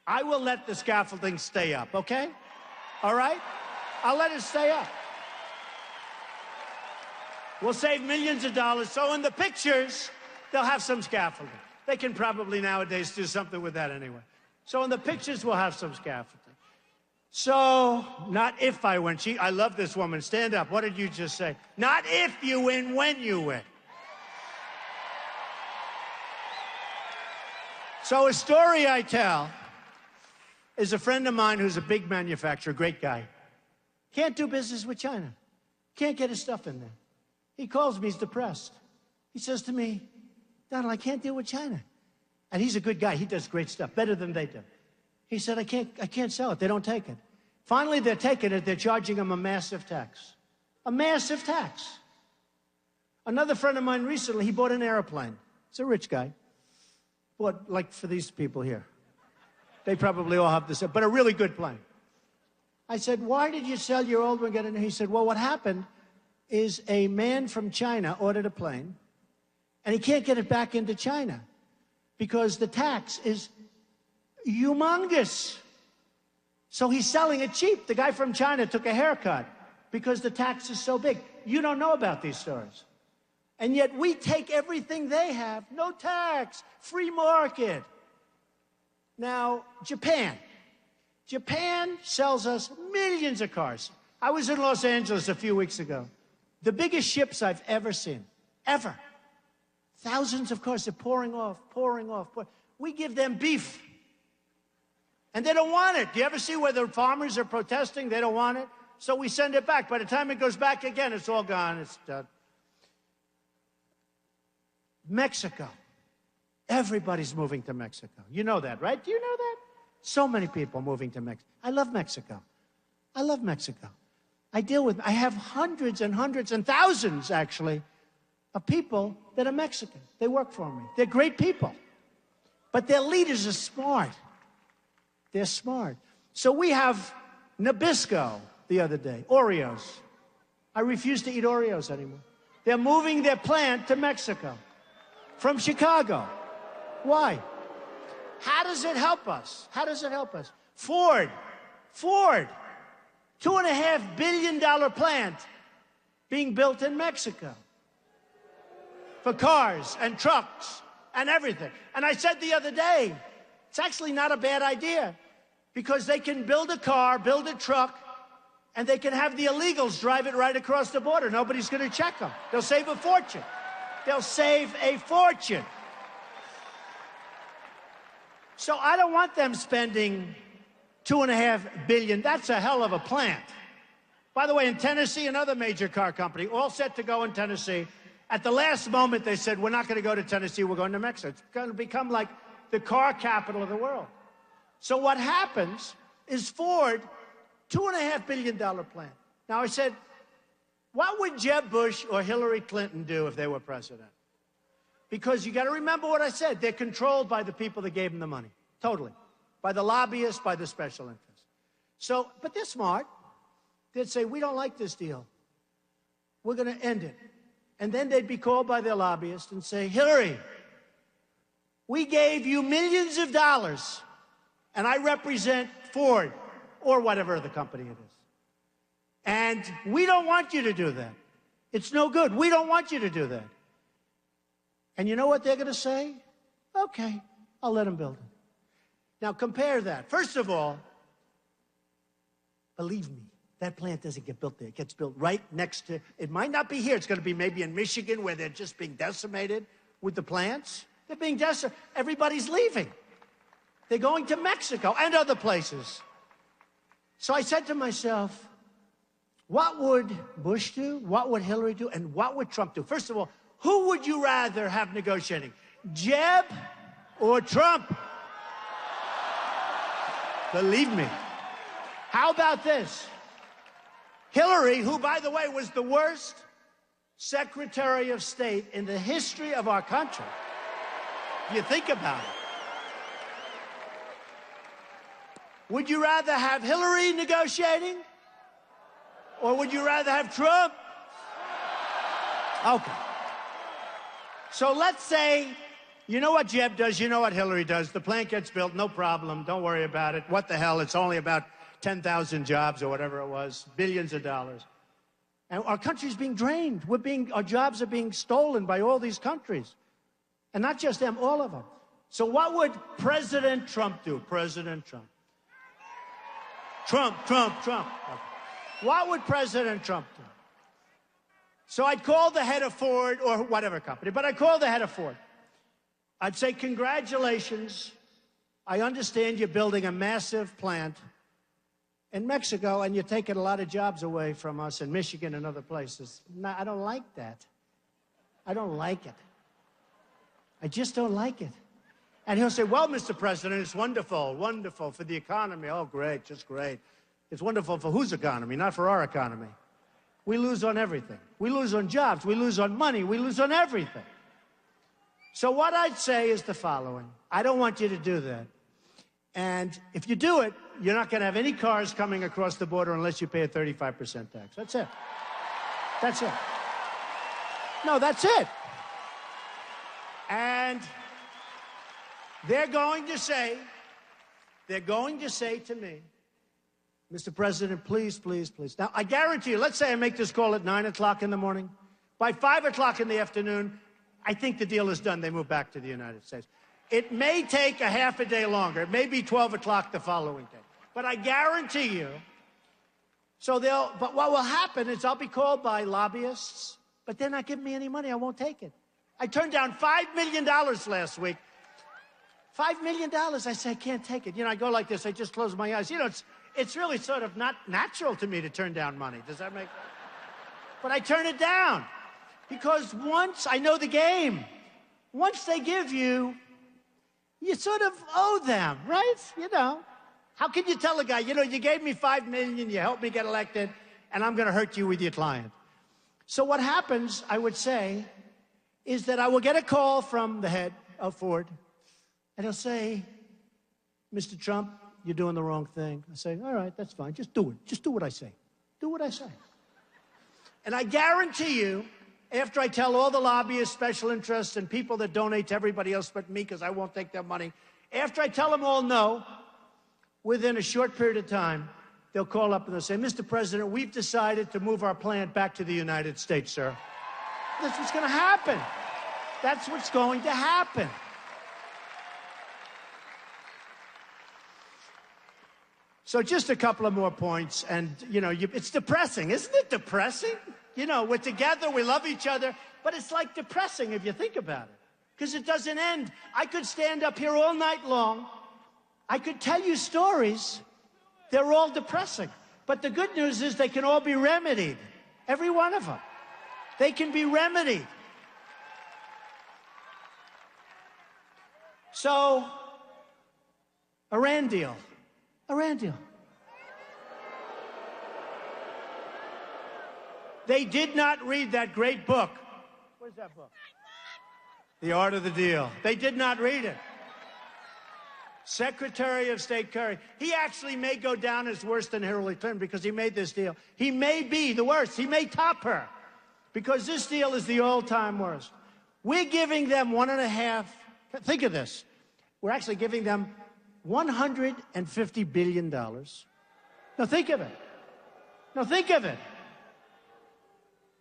I will let the scaffolding stay up, okay? All right? I'll let it stay up. We'll save millions of dollars. So in the pictures, they'll have some scaffolding. They can probably nowadays do something with that anyway. So in the pictures, we'll have some scaffolding. So, not if I win. I love this woman. Stand up. What did you just say? Not if you win, when you win. So a story I tell is a friend of mine who's a big manufacturer, great guy. Can't do business with China. Can't get his stuff in there. He calls me, he's depressed. He says to me, Donald, I can't deal with China. And he's a good guy. He does great stuff, better than they do. He said, I can't sell it. They don't take it. Finally, they're taking it. They're charging him a massive tax. A massive tax. Another friend of mine recently, he bought an airplane. He's a rich guy. Bought, like for these people here. They probably all have this, but a really good plane. I said, why did you sell your old one and get it? He said, well, what happened is a man from China ordered a plane, and he can't get it back into China because the tax is humongous. So he's selling it cheap. The guy from China took a haircut because the tax is so big. You don't know about these stories. And yet we take everything they have, no tax, free market. Now, Japan sells us millions of cars. I was in Los Angeles a few weeks ago. The biggest ships I've ever seen, ever. Thousands of cars, they're pouring off. We give them beef. And they don't want it. Do you ever see where the farmers are protesting? They don't want it. So we send it back. By the time it goes back again, it's all gone. It's done. Mexico. Everybody's moving to Mexico. You know that, right? Do you know that? So many people moving to Mexico. I love Mexico. I love Mexico. I have hundreds and hundreds and thousands, actually, of people that are Mexican. They work for me. They're great people. But their leaders are smart. They're smart. So we have Nabisco the other day, Oreos. I refuse to eat Oreos anymore. They're moving their plant to Mexico from Chicago. Why? How does it help us? How does it help us? Ford, $2.5 billion plant being built in Mexico for cars and trucks and everything. And I said the other day, it's actually not a bad idea because they can build a car, build a truck, and they can have the illegals drive it right across the border. Nobody's going to check them. They'll save a fortune. They'll save a fortune. So I don't want them spending $2.5 billion. That's a hell of a plant. By the way, in Tennessee, another major car company, all set to go in Tennessee. At the last moment, they said, we're not going to go to Tennessee, we're going to Mexico. It's going to become like the car capital of the world. So what happens is Ford, $2.5 billion plant. Now, I said, what would Jeb Bush or Hillary Clinton do if they were president? Because you got to remember what I said. They're controlled by the people that gave them the money. Totally. By the lobbyists, by the special interests. So, but they're smart. They'd say, we don't like this deal. We're going to end it. And then they'd be called by their lobbyists and say, Hillary, we gave you millions of dollars, and I represent Ford or whatever the company it is. And we don't want you to do that. It's no good. We don't want you to do that. And you know what they're going to say? Okay, I'll let them build it. Now compare that. First of all, believe me, that plant doesn't get built there. It gets built right next to, it might not be here. It's going to be maybe in Michigan where they're just being decimated with the plants. They're being decimated. Everybody's leaving. They're going to Mexico and other places. So I said to myself, what would Bush do? What would Hillary do? And what would Trump do? First of all, who would you rather have negotiating? Jeb or Trump? Believe me. How about this? Hillary, who, by the way, was the worst Secretary of State in the history of our country. You think about it. Would you rather have Hillary negotiating? Or would you rather have Trump? Okay. So let's say, you know what Jeb does, you know what Hillary does. The plant gets built, no problem, don't worry about it. What the hell, it's only about 10,000 jobs or whatever it was, billions of dollars. And our country's being drained. Our jobs are being stolen by all these countries. And not just them, all of them. So what would President Trump do? President Trump. Trump. Okay. What would President Trump do? So I'd call the head of Ford or whatever company, but I'd call the head of Ford. I'd say, congratulations. I understand you're building a massive plant in Mexico and you're taking a lot of jobs away from us in Michigan and other places. No, I don't like that. I don't like it. I just don't like it. And he'll say, well, Mr. President, it's wonderful, wonderful for the economy. Oh, great, just great. It's wonderful for whose economy? Not for our economy. We lose on everything. We lose on jobs. We lose on money. We lose on everything. So what I'd say is the following. I don't want you to do that. And if you do it, you're not going to have any cars coming across the border unless you pay a 35% tax. That's it. That's it. No, that's it. And they're going to say to me, Mr. President, please, please, please. Now, I guarantee you, let's say I make this call at 9 o'clock in the morning. By 5 o'clock in the afternoon, I think the deal is done. They move back to the United States. It may take a half a day longer. It may be 12 o'clock the following day. But I guarantee you, So but what will happen is I'll be called by lobbyists, but they're not giving me any money. I won't take it. I turned down $5 million last week. $5 million. I say, I can't take it. You know, I go like this. I just close my eyes. You know, it's really sort of not natural to me to turn down money. Does that make sense? But I turn it down because once I know the game, once they give you, you sort of owe them, right? You know, how can you tell a guy, you know, you gave me $5 million, you helped me get elected, and I'm going to hurt you with your client. So what happens, I would say, is that I will get a call from the head of Ford, and he'll say, Mr. Trump, you're doing the wrong thing. I say, all right, that's fine. Just do it. Just do what I say. Do what I say. And I guarantee you, after I tell all the lobbyists, special interests, and people that donate to everybody else but me because I won't take their money, after I tell them all no, within a short period of time, they'll call up and they'll say, Mr. President, we've decided to move our plant back to the United States, sir. That's what's going to happen. That's what's going to happen. So just a couple of more points, and, you know, it's depressing. Isn't it depressing? You know, we're together, we love each other, but it's like depressing if you think about it, because it doesn't end. I could stand up here all night long. I could tell you stories. They're all depressing. But the good news is they can all be remedied, every one of them. They can be remedied. So, Iran deal. Iran deal. They did not read that great book. Where's that book? The Art of the Deal. They did not read it. Secretary of State Kerry. He actually may go down as worse than Hillary Clinton because he made this deal. He may be the worst. He may top her because this deal is the all-time worst. We're giving them $1.5. Think of this. We're actually giving them $150 billion. Now think of it. Now think of it.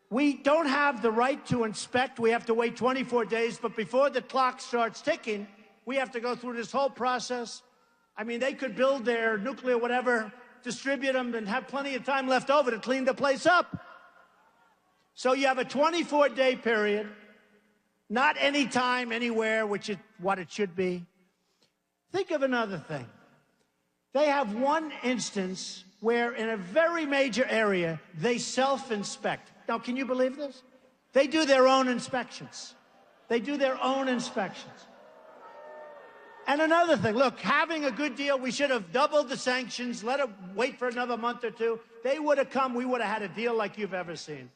We don't have the right to inspect. We have to wait 24 days. But before the clock starts ticking, we have to go through this whole process. I mean, they could build their nuclear whatever, distribute them, and have plenty of time left over to clean the place up. So you have a 24-day period, not any time, anywhere, which is what it should be. Think of another thing. They have one instance where in a very major area, they self-inspect. Now, can you believe this? They do their own inspections. They do their own inspections. And another thing, look, having a good deal, we should have doubled the sanctions, let them wait for another month or two. They would have come, we would have had a deal like you've ever seen.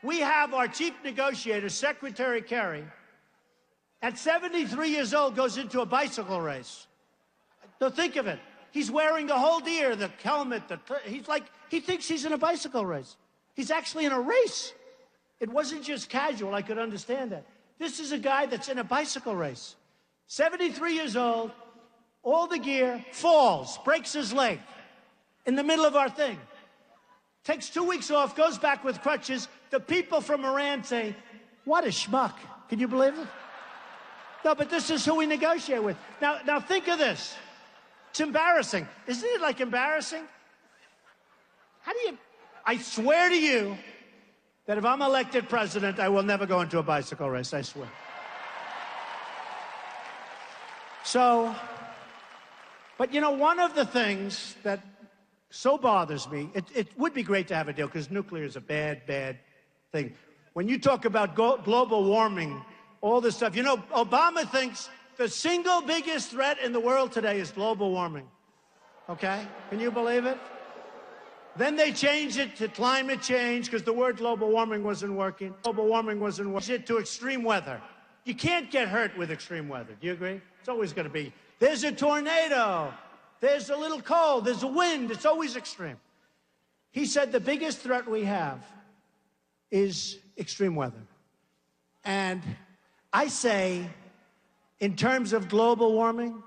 We have our chief negotiator, Secretary Kerry, at 73 years old, goes into a bicycle race. So think of it. He's wearing the whole gear, the helmet, he thinks he's in a bicycle race. He's actually in a race. It wasn't just casual, I could understand that. This is a guy that's in a bicycle race. 73 years old, all the gear, falls, breaks his leg in the middle of our thing. Takes 2 weeks off, goes back with crutches. The people from Iran say, what a schmuck. Can you believe it? No, but this is who we negotiate with. Now think of this. It's embarrassing. Isn't it like embarrassing? How do you... I swear to you that if I'm elected president, I will never go into a bicycle race, I swear. So, but you know, one of the things that so bothers me, it would be great to have a deal because nuclear is a bad, bad thing. When you talk about global warming, all this stuff, you know, Obama thinks the single biggest threat in the world today is global warming. Okay? Can you believe it? Then they changed it to climate change because the word global warming wasn't working. Global warming wasn't working. Changed it to extreme weather. You can't get hurt with extreme weather. Do you agree? It's always going to be. There's a tornado. There's a little cold. There's a wind. It's always extreme. He said the biggest threat we have is extreme weather. And I say, in terms of global warming,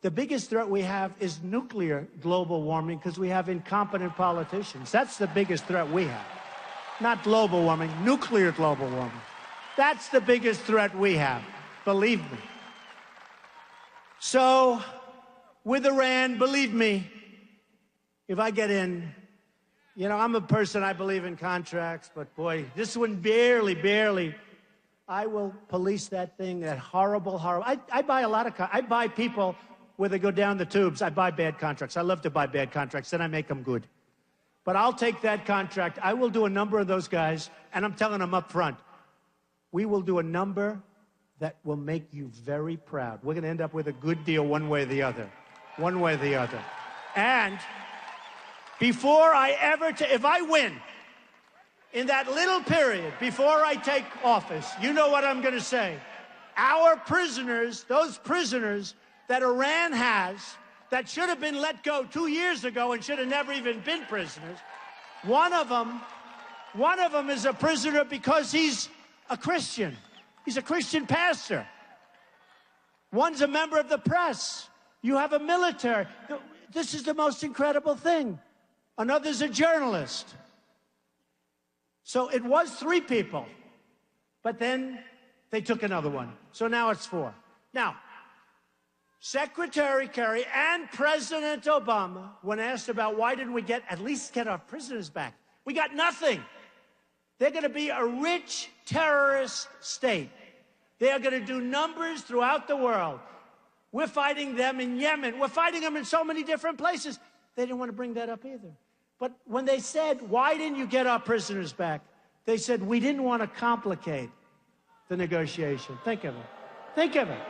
the biggest threat we have is nuclear global warming because we have incompetent politicians. That's the biggest threat we have. Not global warming, nuclear global warming. That's the biggest threat we have, believe me. So, with Iran, believe me, if I get in, You know, I'm a person, I believe in contracts, but boy, this one barely. I will police that thing, that horrible. I buy a lot of, I buy people where they go down the tubes. I buy bad contracts. I love to buy bad contracts, then I make them good. But I'll take that contract. I will do a number of those guys, and I'm telling them up front, we will do a number that will make you very proud. We're going to end up with a good deal one way or the other. One way or the other. And before I ever, if I win in that little period, before I take office, you know what I'm going to say. Our prisoners, those prisoners that Iran has, that should have been let go 2 years ago and should have never even been prisoners, one of them is a prisoner because he's a Christian. He's a Christian pastor. One's a member of the press. You have a military. This is the most incredible thing. Another's a journalist. So it was 3 people, but then they took another one. So now it's 4. Now, Secretary Kerry and President Obama, when asked about why didn't we at least get our prisoners back, we got nothing. They're going to be a rich terrorist state. They are going to do numbers throughout the world. We're fighting them in Yemen. We're fighting them in so many different places. They didn't want to bring that up either. But when they said, why didn't you get our prisoners back? They said, we didn't want to complicate the negotiation. Think of it. Think of it.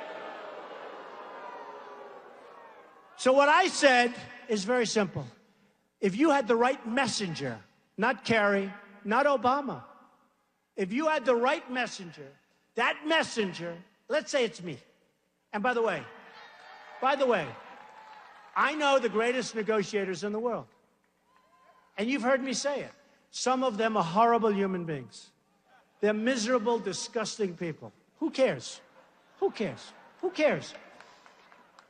So what I said is very simple. If you had the right messenger, not Kerry, not Obama, if you had the right messenger, that messenger, let's say it's me. And by the way, I know the greatest negotiators in the world. And you've heard me say it. Some of them are horrible human beings. They're miserable, disgusting people. Who cares? Who cares? Who cares?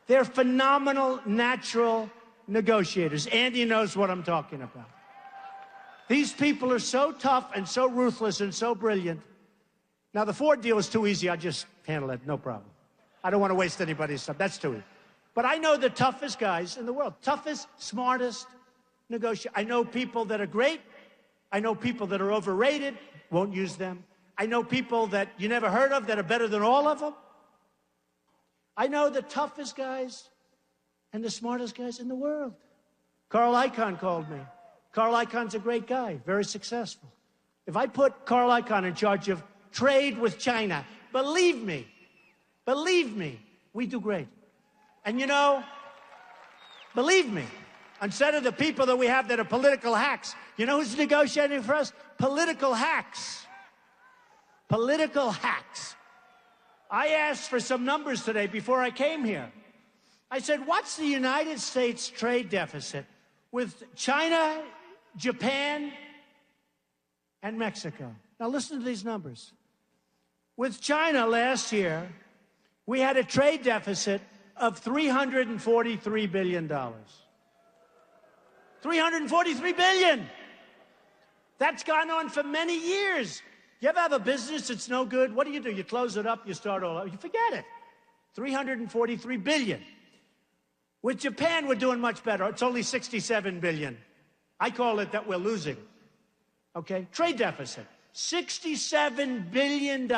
They're phenomenal, natural negotiators. Andy knows what I'm talking about. These people are so tough and so ruthless and so brilliant. Now, the Ford deal is too easy. I'll just handle it, no problem. I don't want to waste anybody's time. That's too easy. But I know the toughest guys in the world. Toughest, smartest negotiators. I know people that are great. I know people that are overrated. Won't use them. I know people that you never heard of that are better than all of them. I know the toughest guys and the smartest guys in the world. Carl Icahn called me. Carl Icahn's a great guy, very successful. If I put Carl Icahn in charge of trade with China, believe me, we do great. And you know, believe me, instead of the people that we have that are political hacks, you know who's negotiating for us? Political hacks. Political hacks. I asked for some numbers today before I came here. I said, what's the United States trade deficit with China, Japan, and Mexico? Now listen to these numbers. With China last year, we had a trade deficit of $343 billion. $343 billion! That's gone on for many years. You ever have a business that's no good? What do? You close it up, you start all over. You forget it. $343 billion. With Japan, we're doing much better. It's only $67 billion. I call it that we're losing. Okay? Trade deficit. $67 billion.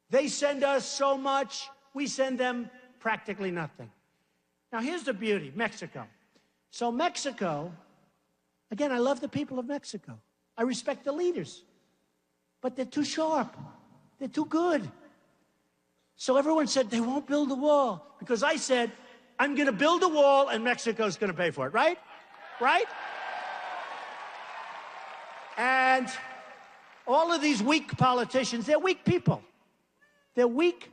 They send us so much, we send them practically nothing. Now, here's the beauty. Mexico. So Mexico, again, I love the people of Mexico. I respect the leaders. But they're too sharp. They're too good. So everyone said they won't build a wall. Because I said, I'm going to build a wall and Mexico's going to pay for it. Right? Right? And all of these weak politicians, they're weak people. They're weak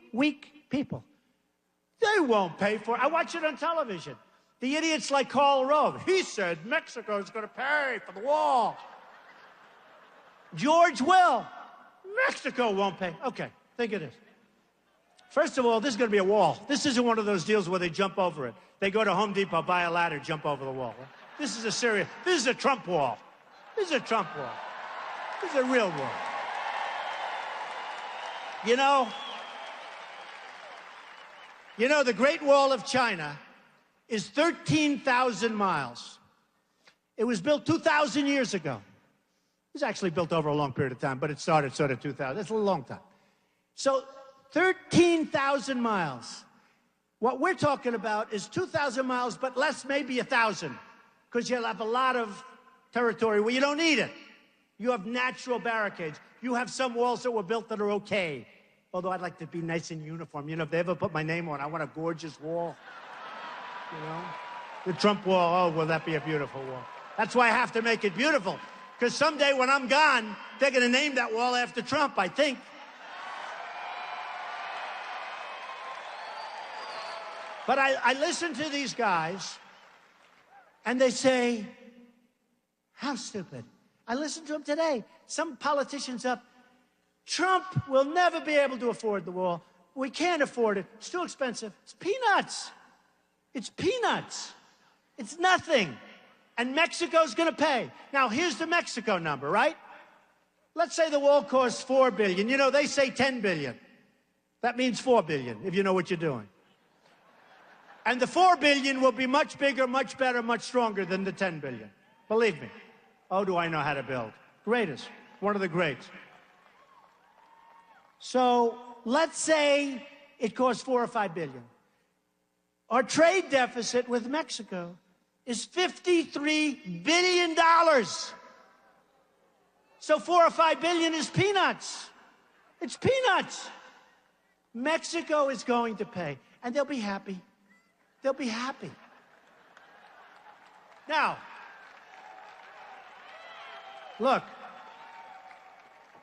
people. They won't pay for it. I watch it on television. The idiots like Karl Rove. He said Mexico's going to pay for the wall. George Will. Mexico won't pay. Okay, think of this. First of all, this is going to be a wall. This isn't one of those deals where they jump over it. They go to Home Depot, buy a ladder, jump over the wall. This is this is a Trump wall. This is a Trump wall. This is a real wall. You know, the Great Wall of China is 13,000 miles. It was built 2,000 years ago. It was actually built over a long period of time, but it started sort of 2,000. It's a long time. So 13,000 miles. What we're talking about is 2,000 miles, but less maybe 1,000, because you'll have a lot of territory where you don't need it. You have natural barricades. You have some walls that were built that are okay. Although I'd like to be nice in uniform. You know, if they ever put my name on, I want a gorgeous wall. You know? The Trump wall, oh, will that be a beautiful wall? That's why I have to make it beautiful. Because someday when I'm gone, they're going to name that wall after Trump, I think. But I listen to these guys, and they say, how stupid. I listened to them today. Some politician's up. Trump will never be able to afford the wall. We can't afford it. It's too expensive. It's peanuts. It's peanuts. It's nothing. And Mexico's going to pay. Now, here's the Mexico number, right? Let's say the wall costs $4 billion. You know, they say $10 billion. That means $4 billion, if you know what you're doing. And the $4 billion will be much bigger, much better, much stronger than the $10 billion. Believe me. Oh, do I know how to build. Greatest. One of the greats. So let's say it costs $4 or $5 billion. Our trade deficit with Mexico is $53 billion. So $4 or $5 billion is peanuts. It's peanuts. Mexico is going to pay, and they'll be happy. They'll be happy. Now, look,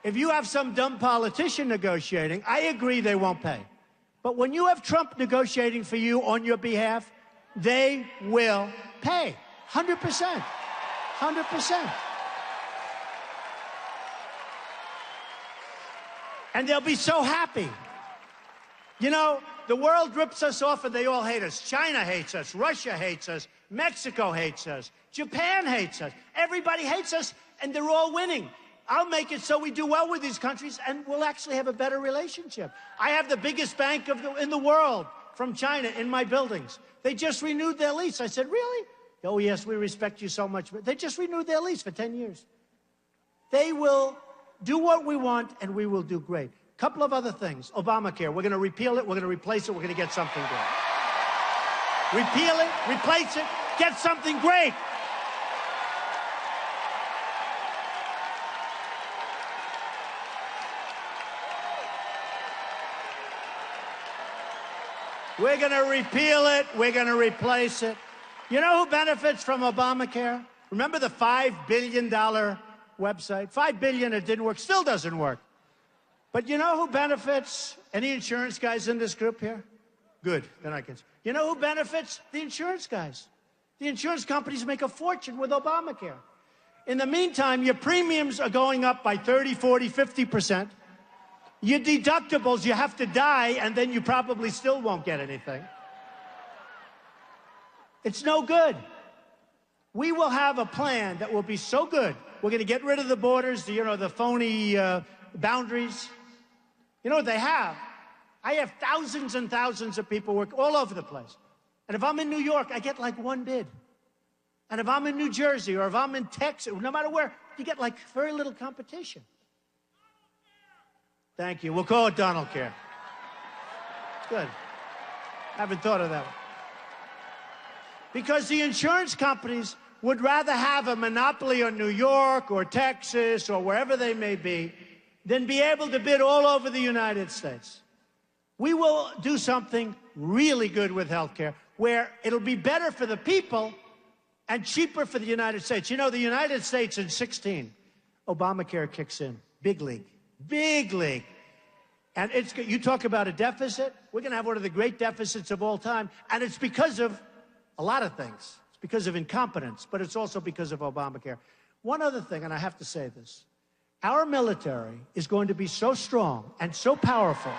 if you have some dumb politician negotiating, I agree they won't pay. But when you have Trump negotiating for you on your behalf, they will pay. 100%. 100%. And they'll be so happy. You know, the world rips us off and they all hate us. China hates us. Russia hates us. Mexico hates us. Japan hates us. Everybody hates us, and they're all winning. I'll make it so we do well with these countries, and we'll actually have a better relationship. I have the biggest bank in the world from China in my buildings. They just renewed their lease. I said, really? Oh, yes, we respect you so much. They just renewed their lease for 10 years. They will do what we want, and we will do great. Couple of other things. Obamacare, we're going to repeal it, we're going to replace it, we're going to get something great. Repeal it, replace it, get something great. We're going to repeal it, we're going to replace it. You know who benefits from Obamacare? Remember the $5 billion website? $5 billion, it didn't work, still doesn't work. But you know who benefits? Any insurance guys in this group here? Good, then I can. You know who benefits? The insurance guys. The insurance companies make a fortune with Obamacare. In the meantime, your premiums are going up by 30, 40, 50%. Your deductibles, you have to die, and then you probably still won't get anything. It's no good. We will have a plan that will be so good. We're going to get rid of the borders, the phony boundaries. You know what they have? I have thousands and thousands of people work all over the place. And if I'm in New York, I get like one bid. And if I'm in New Jersey or if I'm in Texas, no matter where, you get like very little competition. Thank you. We'll call it Donald Care. Good. Haven't thought of that one. Because the insurance companies would rather have a monopoly on New York or Texas or wherever they may be than be able to bid all over the United States. We will do something really good with healthcare where it'll be better for the people and cheaper for the United States. You know, the United States in 2016, Obamacare kicks in. Big league. Big league. And you talk about a deficit, we're going to have one of the great deficits of all time. And it's because of a lot of things. It's because of incompetence, but it's also because of Obamacare. One other thing, and I have to say this. Our military is going to be so strong and so powerful.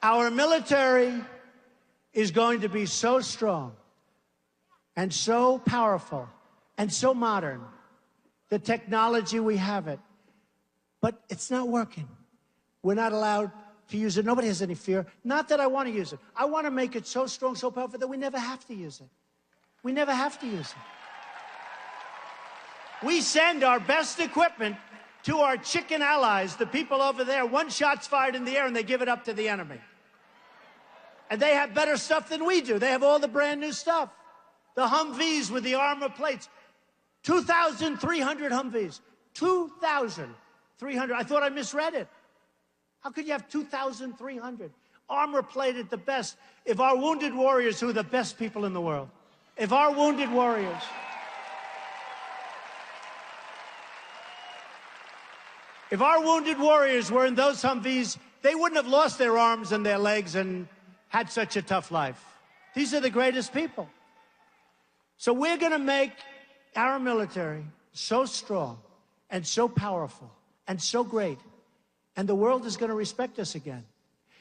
Our military is going to be so strong and so powerful and so modern. The technology, we have it. But it's not working. We're not allowed to use it. Nobody has any fear. Not that I want to use it. I want to make it so strong, so powerful that we never have to use it. We never have to use it. We send our best equipment to our chicken allies, the people over there. One shot's fired in the air and they give it up to the enemy. And they have better stuff than we do. They have all the brand new stuff. The Humvees with the armor plates. 2,300 Humvees. 2,300. I thought I misread it. How could you have 2,300? Armor plated, the best. If our wounded warriors, who are the best people in the world, if our wounded warriors were in those Humvees, they wouldn't have lost their arms and their legs and had such a tough life. These are the greatest people. So we're going to make our military so strong and so powerful and so great, and the world is going to respect us again.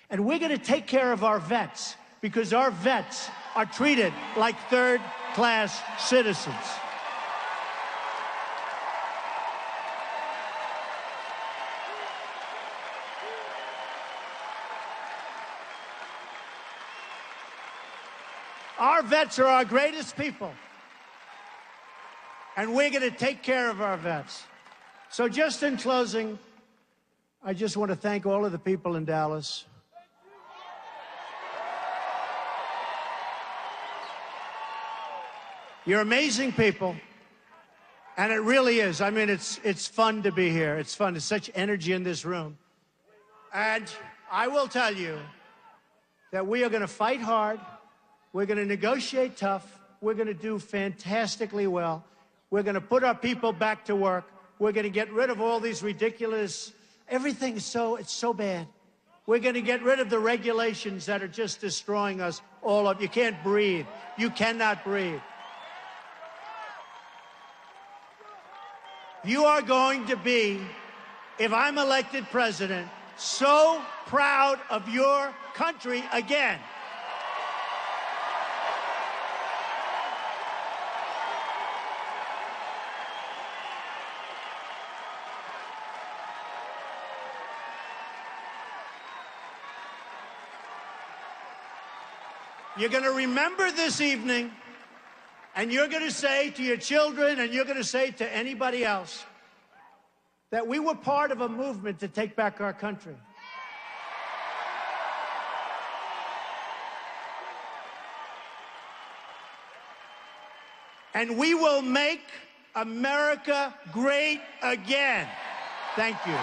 And we're going to take care of our vets, because our vets are treated like third-class citizens. Our vets are our greatest people, and we're going to take care of our vets. So just in closing, I just want to thank all of the people in Dallas. You're amazing people, and it really is. I mean, it's fun to be here. It's fun. There's such energy in this room. And I will tell you that we are going to fight hard. We're going to negotiate tough. We're going to do fantastically well. We're going to put our people back to work. We're going to get rid of all these ridiculous, everything is it's so bad. We're going to get rid of the regulations that are just destroying us all up. You can't breathe. You cannot breathe. You are going to be, if I'm elected president, so proud of your country again. You're going to remember this evening, and you're going to say to your children, and you're going to say to anybody else, that we were part of a movement to take back our country. And we will make America great again. Thank you.